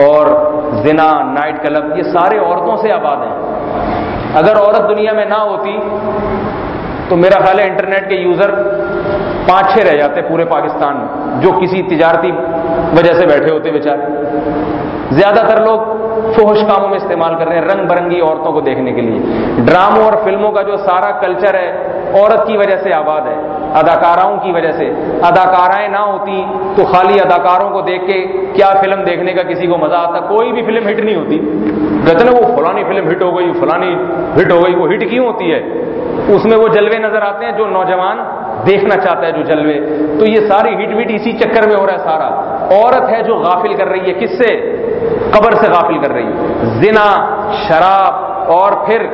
اور زنا، نائٹ کلب، یہ سارے عورتوں سے آباد ہیں۔ اگر عورت دنیا میں نہ ہوتی تو میرا خیال ہے انٹرنیٹ کے یوزر 5-6 رہ جاتے پورے پاکستان میں، جو کسی تجارتی وجہ سے بیٹھے ہوتے بیچارے۔ زیادہ تر لوگ فحش کاموں میں استعمال کر رہے ہیں، رنگ برنگی عورتوں کو دیکھنے کے لیے۔ ڈراموں اور فلموں کا جو سارا کلچر ہے عورت کی وجہ سے آباد ہے، اداکاراؤں کی وجہ سے۔ اداکارائیں نہ ہوتی تو خالی اداکاروں کو دیکھ کے کیا فلم دیکھنے کا کسی کو مزہ آتا؟ کوئی بھی فلم ہٹ نہیں ہوتی۔ کہتے ہیں وہ فلانی فلم ہٹ ہو گئی، فلانی ہٹ ہو گئی، وہ ہٹ کیوں ہوتی ہے؟ اس میں وہ جلوے نظر آتے ہیں جو نوجوان دیکھنا چاہتا ہے، جو جلوے۔ تو یہ ساری ہٹ وٹ اسی چکر میں ہو رہا ہے سارا۔ عورت ہے جو غافل کر رہی ہے، کس سے؟ قبر سے غافل کر رہی ہے۔ زنا، شراب اور پھر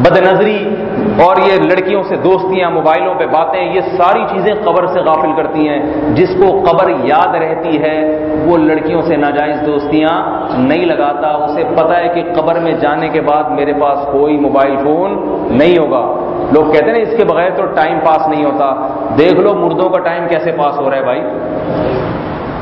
بد نظری اور یہ لڑکیوں سے دوستیاں، موبائلوں پہ باتیں، یہ ساری چیزیں قبر سے غافل کرتی ہیں۔ جس کو قبر یاد رہتی ہے وہ لڑکیوں سے ناجائز دوستیاں نہیں لگاتا، اسے پتہ ہے کہ قبر میں جانے کے بعد میرے پاس کوئی موبائل فون نہیں ہوگا۔ لوگ کہتے ہیں نا اس کے بغیر تو ٹائم پاس نہیں ہوتا۔ دیکھ لو مردوں کا ٹائم کیسے پاس ہو رہا ہے بھائی،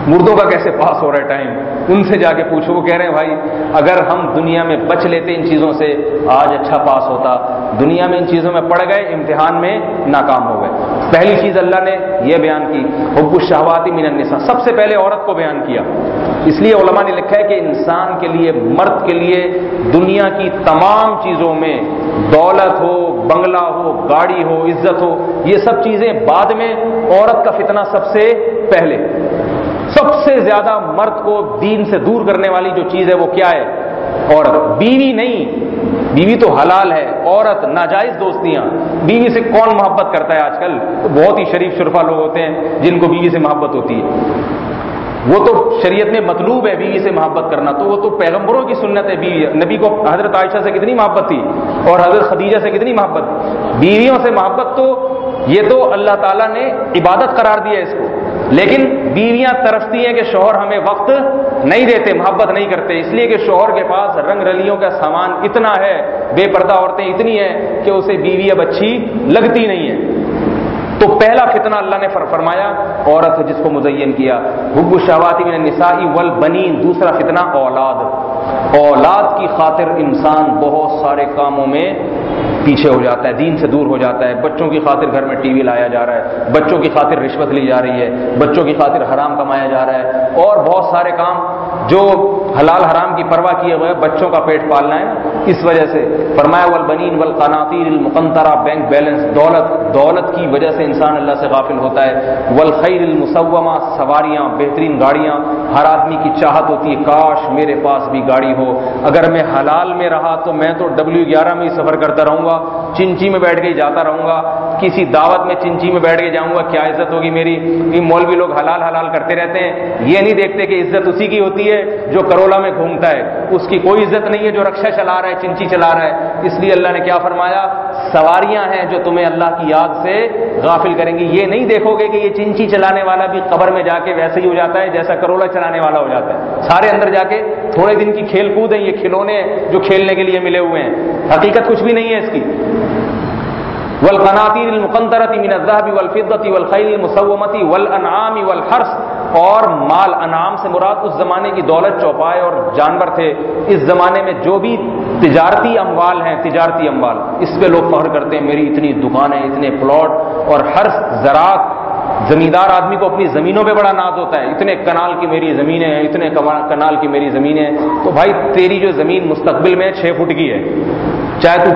مردوں کا کیسے پاس ہو رہا ہے ٹائم، ان سے جا کے پوچھو۔ وہ کہہ رہے ہیں بھائی اگر ہم دنیا میں بچ لیتے ان چیزوں سے آج اچھا پاس ہوتا، دنیا میں ان چیزوں میں پڑ گئے، امتحان میں ناکام ہو گئے۔ پہلی چیز اللہ نے یہ بیان کی حب الشہوات من النساء، سب سے پہلے عورت کو بیان کیا۔ اس لیے علماء نے لکھا ہے کہ انسان کے لیے، مرد کے لیے دنیا کی تمام چیزوں میں، دولت ہو، بنگلہ ہو، گاڑی ہو، عزت ہو، یہ سب چیزیں بعد میں، عورت کا فتنہ سب سے پہلے۔ سب سے زیادہ مرد کو دین سے دور کرنے والی جو چیز ہے وہ کیا ہے؟ عورت. بیوی نہیں، بیوی تو حلال ہے، عورت ناجائز دوستیاں. بیوی سے کون محبت کرتا ہے آج کل؟ بہت ہی شریف شرفا لوگ ہوتے ہیں جن کو بیوی سے محبت ہوتی ہے. وہ تو شریعت میں مطلوب ہے بیوی سے محبت کرنا، تو وہ تو پیغمبروں کی سنت ہے. بیوی، نبی کو حضرت عائشہ سے کتنی محبت تھی اور حضرت خدیجہ سے کتنی محبت تھی. بیویوں سے محبت تو یہ تو اللہ تعالیٰ نے عبادت قرار دیا ہے اس کو. لیکن بیویاں ترستی ہیں کہ شوہر ہمیں وقت نہیں دیتے، محبت نہیں کرتے، اس لیے کہ شوہر کے پاس رنگ رلیوں کا سامان اتنا ہے، بے پردہ عورتیں اتنی ہیں کہ اسے بیوی اب اچھی لگتی نہیں ہے. تو پہلا فتنہ اللہ نے فرمایا عورت ہے جس کو مزین کیا، حب الشہوات من النساء والبنین. دوسرا فتنہ اولاد. اولاد کی خاطر انسان بہت سارے کاموں میں پیچھے ہو جاتا ہے، دین سے دور ہو جاتا ہے. بچوں کی خاطر گھر میں ٹی وی لایا جا رہا ہے، بچوں کی خاطر رشوت لی جا رہی ہے، بچوں کی خاطر حرام کمایا جا رہا ہے، اور بہت سارے کام جو حلال حرام کی پرواہ کیے ہوئے بچوں کا پیٹ پالنا ہے. اس وجہ سے فرمایا والبنین والقناطیر المقنطرہ، بینک بیلنس، دولت کی وجہ سے انسان اللہ سے غافل ہوتا ہے. والخیل المسومہ، سواریاں، بہترین گاڑیاں. ہر آدمی کی چاہت ہوتی ہے کاش میرے پاس بھی گاڑی ہو. اگر میں حلال میں رہا تو میں تو W11 میں ہی سفر کرتا رہوں گا، چنچی میں بیٹھ کے ہی جاتا رہوں گا، کسی دعوت میں چنچی میں بیٹھ کے جاؤں گا، کیا عزت ہوگی میری. یہ مولوی لوگ حلال کرتے رہتے ہیں، یہ نہیں دیکھتے کہ عزت اسی کی ہوتی ہے جو کرولا میں گھومتا ہے. اس کی کوئی عزت نہیں ہے جو رکشہ چلا رہا ہے، چنچی چلا رہا ہے. اس لیے اللہ نے کیا فرمایا؟ سواریاں ہیں جو تمہیں اللہ کی یاد سے غافل کریں گی. یہ نہیں دیکھو گے کہ یہ چنچی چلانے والا بھی قبر میں جا کے ویسے ہی ہو جاتا ہے جیسا کرولا چلانے والا ہو جاتا ہے. سارے اندر جا کے تھوڑے دن کی کھیل کود ہیں، یہ کھلونے جو کھیلنے کے لیے ملے ہوئے ہیں، حقیقت کچھ بھی نہیں ہے اس کی. والقناطیر المقنطرۃ من الذهب والفضة والخیل المسومۃ والانعام والحرث. اور مال، انعام سے مراد اس زمانے کی دولت، چوپائے اور جانور تھے. اس زمانے میں جو بھی تجارتی اموال ہیں، تجارتی اموال، اس پہ لوگ فخر کرتے ہیں میری اتنی دکانیں، اتنے پلاٹ. اور حرث، زراعت، زمیندار آدمی کو اپنی زمینوں پہ بڑا ناز ہوتا ہے، اتنے کنال کی میری زمینیں ہیں، اتنے کنال کی میری زمینیں ہیں. تو بھائی تیری جو زمین مستقبل میں 6 فٹ کی ہے، چاہے تو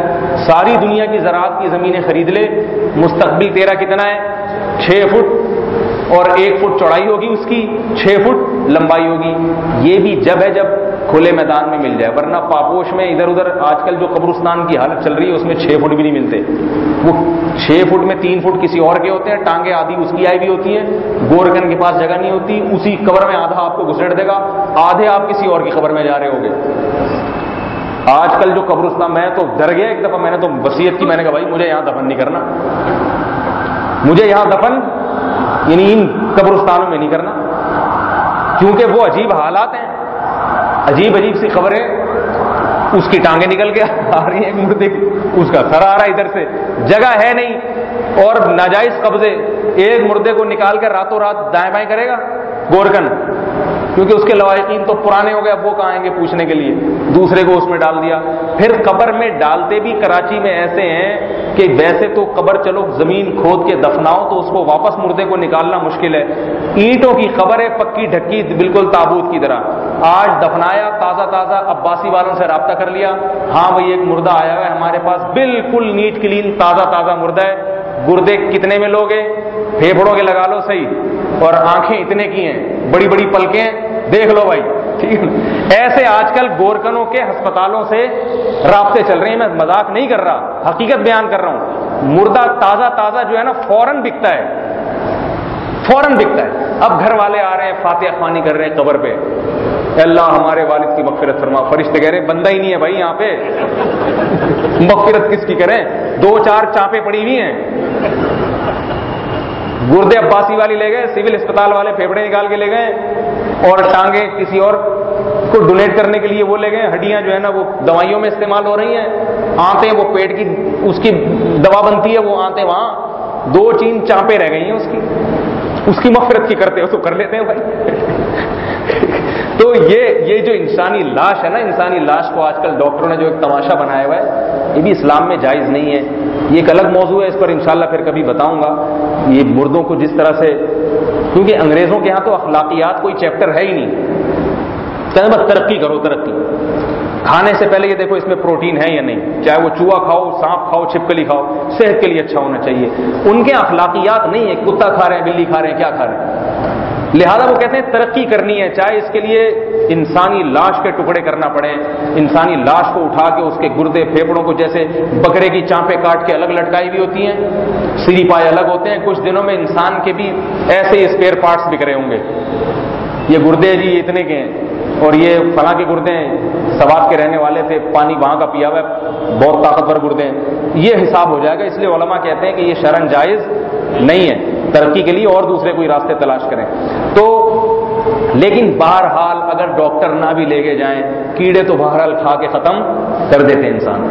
ساری دنیا کی زراعت کی زمینیں خرید لے، مستقبل تیرا کتنا ہے؟ 6 فٹ. اور 1 فٹ چوڑائی ہوگی اس کی، 6 فٹ لمبائی ہوگی. یہ بھی جب ہے جب کھلے میدان میں مل جائے، ورنہ پاپوش میں ادھر ادھر آج کل جو قبرستان کی حالت چل رہی ہے اس میں 6 فٹ بھی نہیں ملتے. وہ 6 فٹ میں 3 فٹ کسی اور کے ہوتے ہیں، ٹانگیں آدھی اس کی آئی بھی ہوتی ہیں. گورکن کے پاس جگہ نہیں ہوتی، اسی قبر میں آدھا آپ کو گھسیٹ دے گا، آدھے آپ کسی اور کی قبر میں جا رہے ہوگے. آج کل جو قبرستان، میں تو ڈر گیا ایک دفعہ، میں نے تو وصیت کی، میں نے کہا بھائی مجھے یہاں دفن نہیں کرنا، مجھے یہاں دفن یعنی ان قبرستانوں میں نہیں کرنا، کیونکہ وہ عجیب حالات ہیں، عجیب سی خبریں. اس کی ٹانگیں نکل کے آ رہی ہیں مردے کی، اس کا سر آ رہا ہے ادھر سے، جگہ ہے نہیں. اور ناجائز قبضے، ایک مردے کو نکال کر راتوں رات دائیں بائیں کرے گا گورکن، کیونکہ اس کے لواحقین تو پرانے ہو گئے، اب وہ کہاں آئیں گے پوچھنے کے لیے. دوسرے کو اس میں ڈال دیا. پھر قبر میں ڈالتے بھی کراچی میں ایسے ہیں کہ ویسے تو قبر چلو زمین کھود کے دفناؤ تو اس کو واپس مردے کو نکالنا مشکل ہے. اینٹوں کی قبر ہے، پکی ڈھکی، بالکل تابوت کی طرح. آج دفنایا تازہ عباسی والوں سے رابطہ کر لیا، ہاں بھائی ایک مردہ آیا ہوا ہے ہمارے پاس، بالکل نیٹ کلین تازہ مردہ ہے. گردے کتنے میں لوگے؟ پھیپھڑوں کے لگا لو صحیح، اور آنکھیں اتنے کی ہیں، بڑی پلکیں ہیں، دیکھ لو بھائی. ٹھیک ہے، ایسے آج کل گورکنوں کے ہسپتالوں سے رابطے چل رہے ہیں. میں مذاق نہیں کر رہا، حقیقت بیان کر رہا ہوں. مردہ تازہ جو ہے نا فوراً بکتا ہے. اب گھر والے آ رہے ہیں، فاتحہ خوانی کر رہے ہیں قبر پہ، اللہ ہمارے والد کی مغفرت فرما. فرشتے کہہ رہے ہیں بندہ ہی نہیں ہے بھائی یہاں پہ، مغفرت کس کی کریں؟ 2-4 چانپیں پڑی ہوئی ہیں. گردے عباسی والی لے گئے، سول اسپتال والے پھیپڑے نکال کے لے گئے، اور ٹانگیں کسی اور کو ڈونیٹ کرنے کے لیے وہ لے گئے. ہڈیاں جو ہے نا وہ دوائیوں میں استعمال ہو رہی ہیں. آنتیں وہ پیٹ کی اس کی دوا بنتی ہے، وہ آنتیں وہاں 2-3 چانپیں رہ گئی ہیں اس کی مغفرت کی کرتے ہو تو کر لیتے ہیں بھائی. تو یہ جو انسانی لاش ہے نا، انسانی لاش کو آج کل ڈاکٹروں نے جو ایک تماشا بنایا ہوا ہے، یہ بھی اسلام میں جائز نہیں ہے. یہ ایک الگ موضوع ہے، اس پر انشاءاللہ پھر کبھی بتاؤں گا. یہ مردوں کو جس طرح سے، کیونکہ انگریزوں کے ہاں تو اخلاقیات کوئی چیپٹر ہے ہی نہیں، کہتے بس ترقی کرو. کھانے سے پہلے یہ دیکھو اس میں پروٹین ہے یا نہیں، چاہے وہ چوہا کھاؤ، سانپ کھاؤ، چھپکلی کھاؤ، صحت کے لیے اچھا ہونا چاہیے. ان کے اخلاقیات نہیں ہے، کتا کھا رہے ہیں، بلی کھا رہے ہیں، کیا کھا رہے ہیں. لہذا وہ کہتے ہیں ترقی کرنی ہے، چاہے اس کے لیے انسانی لاش کے ٹکڑے کرنا پڑے، انسانی لاش کو اٹھا کے اس کے گردے پھیپڑوں کو جیسے بکرے کی چانپیں کاٹ کے الگ لٹکائی بھی ہوتی ہیں، سری پائے الگ ہوتے ہیں، کچھ دنوں میں انسان کے بھی ایسے ہی اسپیئر پارٹس بکھرے ہوں گے، یہ گردے جی یہ اتنے کے ہیں اور یہ فلاں کے گردے ہیں، سوات کے رہنے والے تھے، پانی وہاں کا پیا ہوا ہے، بہت طاقتور گردے ہیں، یہ حساب ہو جائے گا۔ اس لیے علماء کہتے ہیں کہ یہ شرعاً جائز نہیں ہے، ترقی کے لیے اور دوسرے کوئی راستے تلاش کریں۔ تو لیکن بہرحال اگر ڈاکٹر نہ بھی لے کے جائیں، کیڑے تو بہرحال کھا کے ختم کر دیتے ہیں انسان۔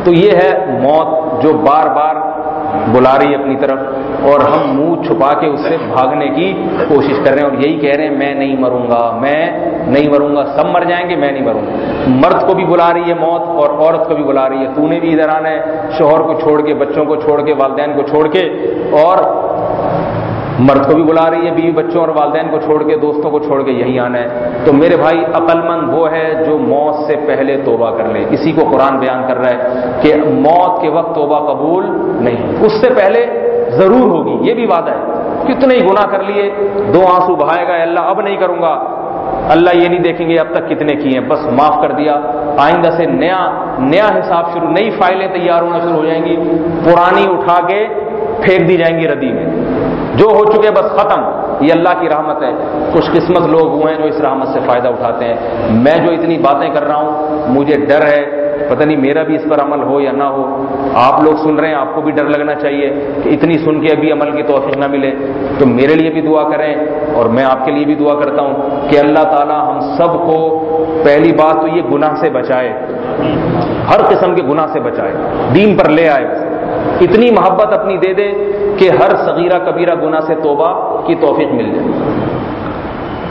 تو یہ ہے موت جو بار بار بلا رہی ہے اپنی طرف، اور ہم منہ چھپا کے اس سے بھاگنے کی کوشش کر رہے ہیں، اور یہی کہہ رہے ہیں میں نہیں مروں گا، میں نہیں مروں گا، سب مر جائیں گے، میں نہیں مروں گا۔ مرد کو بھی بلا رہی ہے موت اور عورت کو بھی بلا رہی ہے، تو نے بھی ادھر آنا ہے، شوہر کو چھوڑ کے، بچوں کو چھوڑ کے، والدین کو چھوڑ کے، اور مرد کو بھی بلا رہی ہے بیوی بچوں اور والدین کو چھوڑ کے، دوستوں کو چھوڑ کے یہی آنا ہے۔ تو میرے بھائی عقل مند وہ ہے جو موت سے پہلے توبہ کر لے، اسی کو قرآن بیان کر رہا ہے کہ موت کے وقت توبہ قبول نہیں، اس سے پہلے ضرور ہوگی، یہ بھی وعدہ ہے۔ کتنے ہی گناہ کر لیے، 2 آنسو بہائے گا، اللہ اب نہیں کروں گا، اللہ یہ نہیں دیکھیں گے اب تک کتنے کیے ہیں، بس معاف کر دیا، آئندہ سے نیا حساب شروع، نئی فائلیں تیار ہونا شروع ہو جائیں گی، پرانی اٹھا کے پھینک دی جائیں گی ردی میں، جو ہو چکے بس ختم۔ یہ اللہ کی رحمت ہے، خوش قسمت لوگ ہوئے ہیں جو اس رحمت سے فائدہ اٹھاتے ہیں۔ میں جو اتنی باتیں کر رہا ہوں، مجھے ڈر ہے، پتہ نہیں میرا بھی اس پر عمل ہو یا نہ ہو، آپ لوگ سن رہے ہیں، آپ کو بھی ڈر لگنا چاہیے کہ اتنی سن کے ابھی عمل کی توفیق نہ ملے، تو میرے لیے بھی دعا کریں، اور میں آپ کے لیے بھی دعا کرتا ہوں کہ اللہ تعالی ہم سب کو پہلی بات تو یہ گناہ سے بچائے، ہر قسم کے گناہ سے بچائے، دین پر لے آئے، اتنی محبت اپنی دے دے کہ ہر صغیرہ کبیرہ گناہ سے توبہ کی توفیق مل جائے،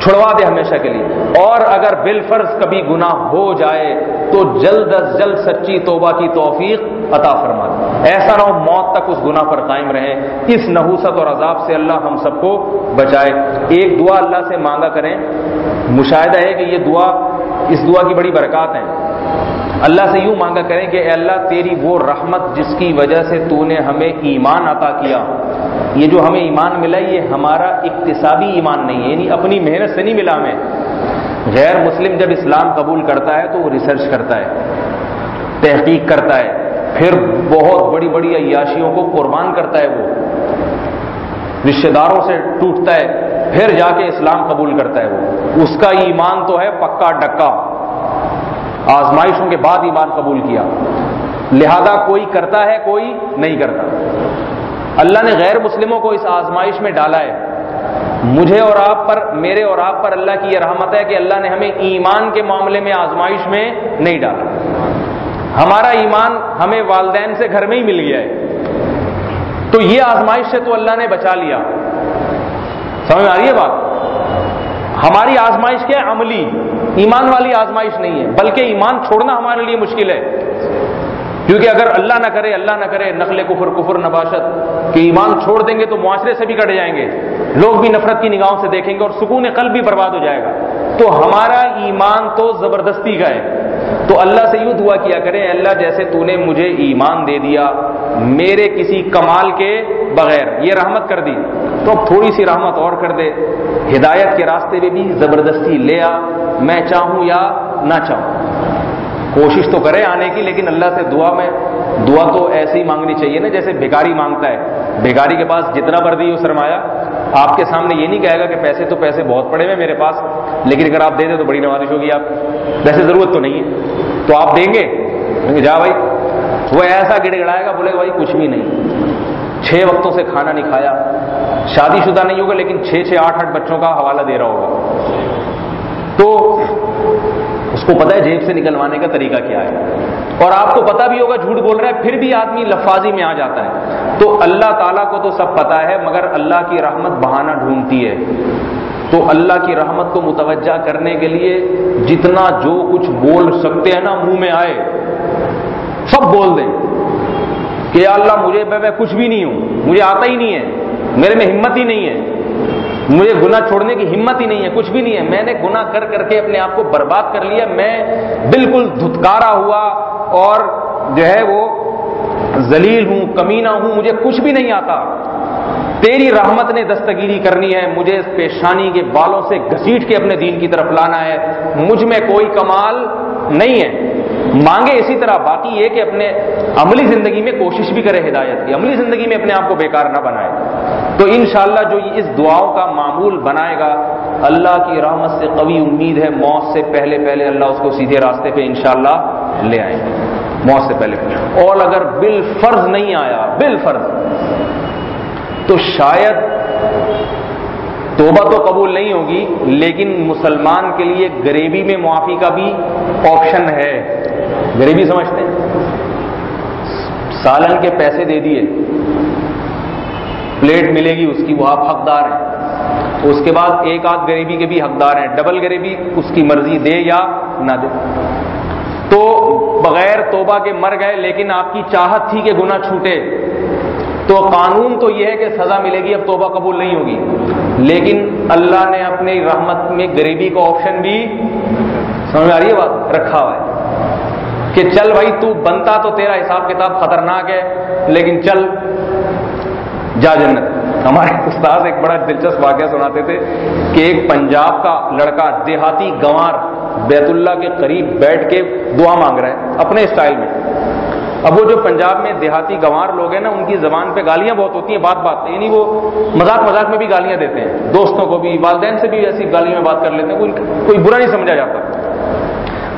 چھڑوا دے ہمیشہ کے لیے، اور اگر بالفرض کبھی گناہ ہو جائے تو جلد از جلد سچی توبہ کی توفیق عطا فرما دے، ایسا نہ ہو موت تک اس گناہ پر قائم رہیں۔ اس نحوست اور عذاب سے اللہ ہم سب کو بچائے۔ ایک دعا اللہ سے مانگا کریں، مشاہدہ ہے کہ یہ دعا، اس دعا کی بڑی برکات ہیں، اللہ سے یوں مانگا کریں کہ اے اللہ تیری وہ رحمت جس کی وجہ سے تو نے ہمیں ایمان عطا کیا، یہ جو ہمیں ایمان ملا یہ ہمارا اکتسابی ایمان نہیں ہے، یعنی اپنی محنت سے نہیں ملا ہمیں۔ غیر مسلم جب اسلام قبول کرتا ہے تو وہ ریسرچ کرتا ہے، تحقیق کرتا ہے، پھر بہت بڑی بڑی عیاشیوں کو قربان کرتا ہے، وہ رشتہ داروں سے ٹوٹتا ہے، پھر جا کے اسلام قبول کرتا ہے، وہ اس کا ایمان تو ہے پکا ڈکا، آزمائشوں کے بعد ایمان قبول کیا۔ لہذا کوئی کرتا ہے کوئی نہیں کرتا، اللہ نے غیر مسلموں کو اس آزمائش میں ڈالا ہے۔ مجھے اور آپ پر، میرے اور آپ پر اللہ کی یہ رحمت ہے کہ اللہ نے ہمیں ایمان کے معاملے میں آزمائش میں نہیں ڈالا، ہمارا ایمان ہمیں والدین سے گھر میں ہی مل گیا ہے، تو یہ آزمائش سے تو اللہ نے بچا لیا۔ سمجھ میں آ رہی ہے بات؟ ہماری آزمائش کیا ہے؟ عملی، ایمان والی آزمائش نہیں ہے، بلکہ ایمان چھوڑنا ہمارے لیے مشکل ہے، کیونکہ اگر اللہ نہ کرے نقل کفر نباشت کہ ایمان چھوڑ دیں گے تو معاشرے سے بھی کٹ جائیں گے، لوگ بھی نفرت کی نگاہوں سے دیکھیں گے اور سکون قلب بھی برباد ہو جائے گا۔ تو ہمارا ایمان تو زبردستی کا ہے، تو اللہ سے یوں دعا کیا کریں، اللہ جیسے تو نے مجھے ایمان دے دیا میرے کسی کمال کے بغیر، یہ رحمت کر دی، تو اب تھوڑی سی رحمت اور کر دے، ہدایت کے راستے میں بھی زبردستی لے آ، میں چاہوں یا نہ چاہوں، کوشش تو کرے آنے کی، لیکن اللہ سے دعا تو ایسے ہی مانگنی چاہیے نا جیسے بھیکاری مانگتا ہے۔ بھیکاری کے پاس جتنا مردی ہو سرمایہ، آپ کے سامنے یہ نہیں کہے گا کہ پیسے بہت پڑے ہوئے میرے پاس، لیکن اگر آپ دے دیں تو بڑی نوازش ہوگی، آپ ویسے ضرورت تو نہیں ہے تو آپ دیں گے، جا بھائی، وہ ایسا گڑ گڑائے گا، بولے گا بھائی کچھ بھی نہیں، 6 وقتوں سے کھانا نہیں کھایا، شادی شدہ نہیں ہوگا لیکن 6 8 بچوں کا حوالہ دے رہا ہوگا، تو اس کو پتا ہے جیب سے نکلوانے کا طریقہ کیا ہے، اور آپ کو پتا بھی ہوگا جھوٹ بول رہا ہے، پھر بھی آدمی لفاظی میں آ جاتا ہے۔ تو اللہ تعالیٰ کو تو سب پتا ہے، مگر اللہ کی رحمت بہانہ ڈھونڈتی ہے، تو اللہ کی رحمت کو متوجہ کرنے کے لیے جتنا جو کچھ بول سکتے ہیں نا منہ میں آئے سب بول دیں کہ یا اللہ میں کچھ بھی نہیں ہوں، مجھے آتا ہی نہیں ہے، میرے میں ہمت ہی نہیں ہے، مجھے گناہ چھوڑنے کی ہمت ہی نہیں ہے، کچھ بھی نہیں ہے، میں نے گناہ کر کے اپنے آپ کو برباد کر لیا، میں بالکل دھتکارا ہوا اور جو ہے وہ ذلیل ہوں، کمینہ ہوں، مجھے کچھ بھی نہیں آتا، تیری رحمت نے دستگیری کرنی ہے، مجھے اس پیشانی کے بالوں سے گھسیٹ کے اپنے دین کی طرف لانا ہے، مجھ میں کوئی کمال نہیں ہے۔ مانگے اسی طرح، باقی یہ کہ اپنے عملی زندگی میں کوشش بھی کرے ہدایت کی، عملی زندگی میں اپنے آپ کو بیکار نہ بنائے۔ تو انشاءاللہ جو اس دعاؤں کا معمول بنائے گا، اللہ کی رحمت سے قوی امید ہے موت سے پہلے پہلے اللہ اس کو سیدھے راستے پہ انشاءاللہ لے آئیں گے، موت سے پہلے۔ اور اگر بالفرض نہیں آیا، بالفرض، تو شاید توبہ تو قبول نہیں ہوگی، لیکن مسلمان کے لیے غریبی میں معافی کا بھی آپشن ہے۔ غریبی سمجھتے ہیں؟ سالن کے پیسے دے دیے، پلیٹ ملے گی اس کی، وہ آپ حقدار ہیں۔ اس کے بعد ایک آدھ غریبی کے بھی حقدار ہیں، ڈبل غریبی اس کی مرضی دے یا نہ دے۔ تو بغیر توبہ کے مر گئے، لیکن آپ کی چاہت تھی کہ گناہ چھوٹے، تو قانون تو یہ ہے کہ سزا ملے گی، اب توبہ قبول نہیں ہوگی۔ لیکن اللہ نے اپنی رحمت میں غریبی کا آپشن بھی، سمجھ میں آ رہی ہے بات، رکھا ہوا ہے کہ چل بھائی تو بنتا تو تیرا حساب کتاب خطرناک ہے، لیکن چل جا جنت۔ ہمارے استاد ایک بڑا دلچسپ واقعہ سناتے تھے کہ ایک پنجاب کا لڑکا دیہاتی گنوار بیت اللہ کے قریب بیٹھ کے دعا مانگ رہا ہے اپنے اسٹائل میں۔ اب وہ جو پنجاب میں دیہاتی گنوار لوگ ہیں نا، ان کی زبان پہ گالیاں بہت ہوتی ہیں، بات یعنی وہ مذاق مذاق میں بھی گالیاں دیتے ہیں، دوستوں کو بھی، والدین سے بھی ایسی گالیوں میں بات کر لیتے ہیں، کوئی برا نہیں سمجھا جاتا۔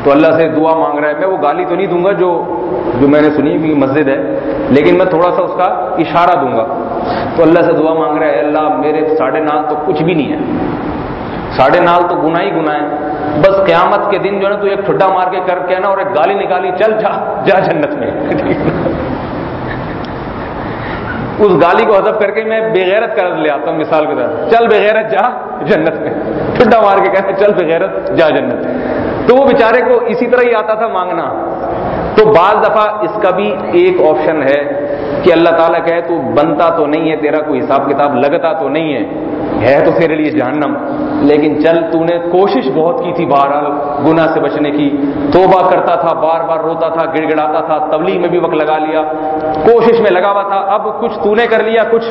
تو اللہ سے دعا مانگ رہا ہے، میں وہ گالی تو نہیں دوں گا جو میں نے سنی کہ مسجد ہے، لیکن میں تھوڑا سا اس کا اشارہ دوں گا۔ تو اللہ سے دعا مانگ رہا ہے، اللہ میرے ساڑھے نال تو کچھ بھی نہیں ہے، ساڑھے نال تو گناہ ہی گناہ ہے، بس قیامت کے دن جو ہے نا تو ایک ٹھڈا مار کے کر کے نا اور ایک گالی نکالی، چل جا جنت میں۔ اس گالی کو حذف کر کے میں بے غیرت کا لے آتا ہوں مثال کے طور، چل بے غیرت جا جنت میں، ٹھڈا مار کے کہتے چل بے غیرت جا جنت۔ تو وہ بیچارے کو اسی طرح ہی آتا تھا مانگنا۔ تو بعض دفعہ اس کا بھی ایک آپشن ہے کہ اللہ تعالیٰ کہے تو بنتا تو نہیں ہے، تیرا کوئی حساب کتاب لگتا تو نہیں ہے تو تیرے لیے جہنم، لیکن چل تو نے کوشش بہت کی تھی بہرحال گناہ سے بچنے کی، توبہ کرتا تھا، بار بار روتا تھا، گڑ گڑاتا تھا، تبلیغ میں بھی وقت لگا لیا، کوشش میں لگا ہوا تھا، اب کچھ تو نے کر لیا، کچھ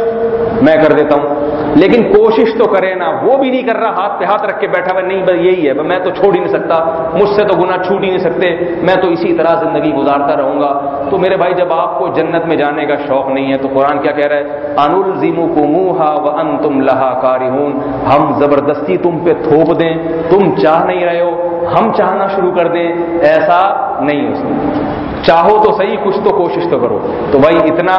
میں کر دیتا ہوں، لیکن کوشش تو کرے نا، وہ بھی نہیں کر رہا، ہاتھ پہ ہاتھ رکھ کے بیٹھا ہوا، نہیں بس یہی ہے، میں تو چھوڑ ہی نہیں سکتا، مجھ سے تو گناہ چھوٹ ہی نہیں سکتے، میں تو اسی طرح زندگی گزارتا رہوں گا۔ تو میرے بھائی، جب آپ کو جنت میں جانے کا شوق نہیں ہے تو قرآن کیا کہہ رہا ہے؟ انلزمکموہا وانتم لہا کارہون، ہم زبردستی تم پہ تھوپ دیں، تم چاہ نہیں رہے ہو، ہم چاہنا شروع کر دیں، ایسا نہیں ہو سکتا۔ چاہو تو صحیح، کچھ تو کوشش تو کرو۔ تو بھائی اتنا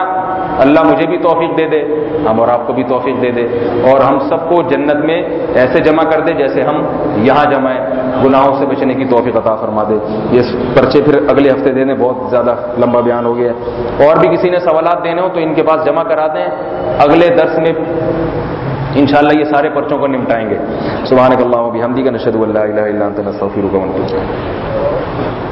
اللہ مجھے بھی توفیق دے دے، ہم اور آپ کو بھی توفیق دے دے، اور ہم سب کو جنت میں ایسے جمع کر دے جیسے ہم یہاں جمع ہیں، گناہوں سے بچنے کی توفیق عطا فرما دے۔ یہ پرچے پھر اگلے ہفتے دینے، بہت زیادہ لمبا بیان ہو گیا ہے، اور بھی کسی نے سوالات دینے ہو تو ان کے پاس جمع کرا دیں، اگلے درس میں انشاءاللہ یہ سارے پرچوں کو نمٹائیں گے۔ سبحانک اللہم و بحمدک، نشہد ان لا الہ الا انت، نستغفرک و نتوب الیک۔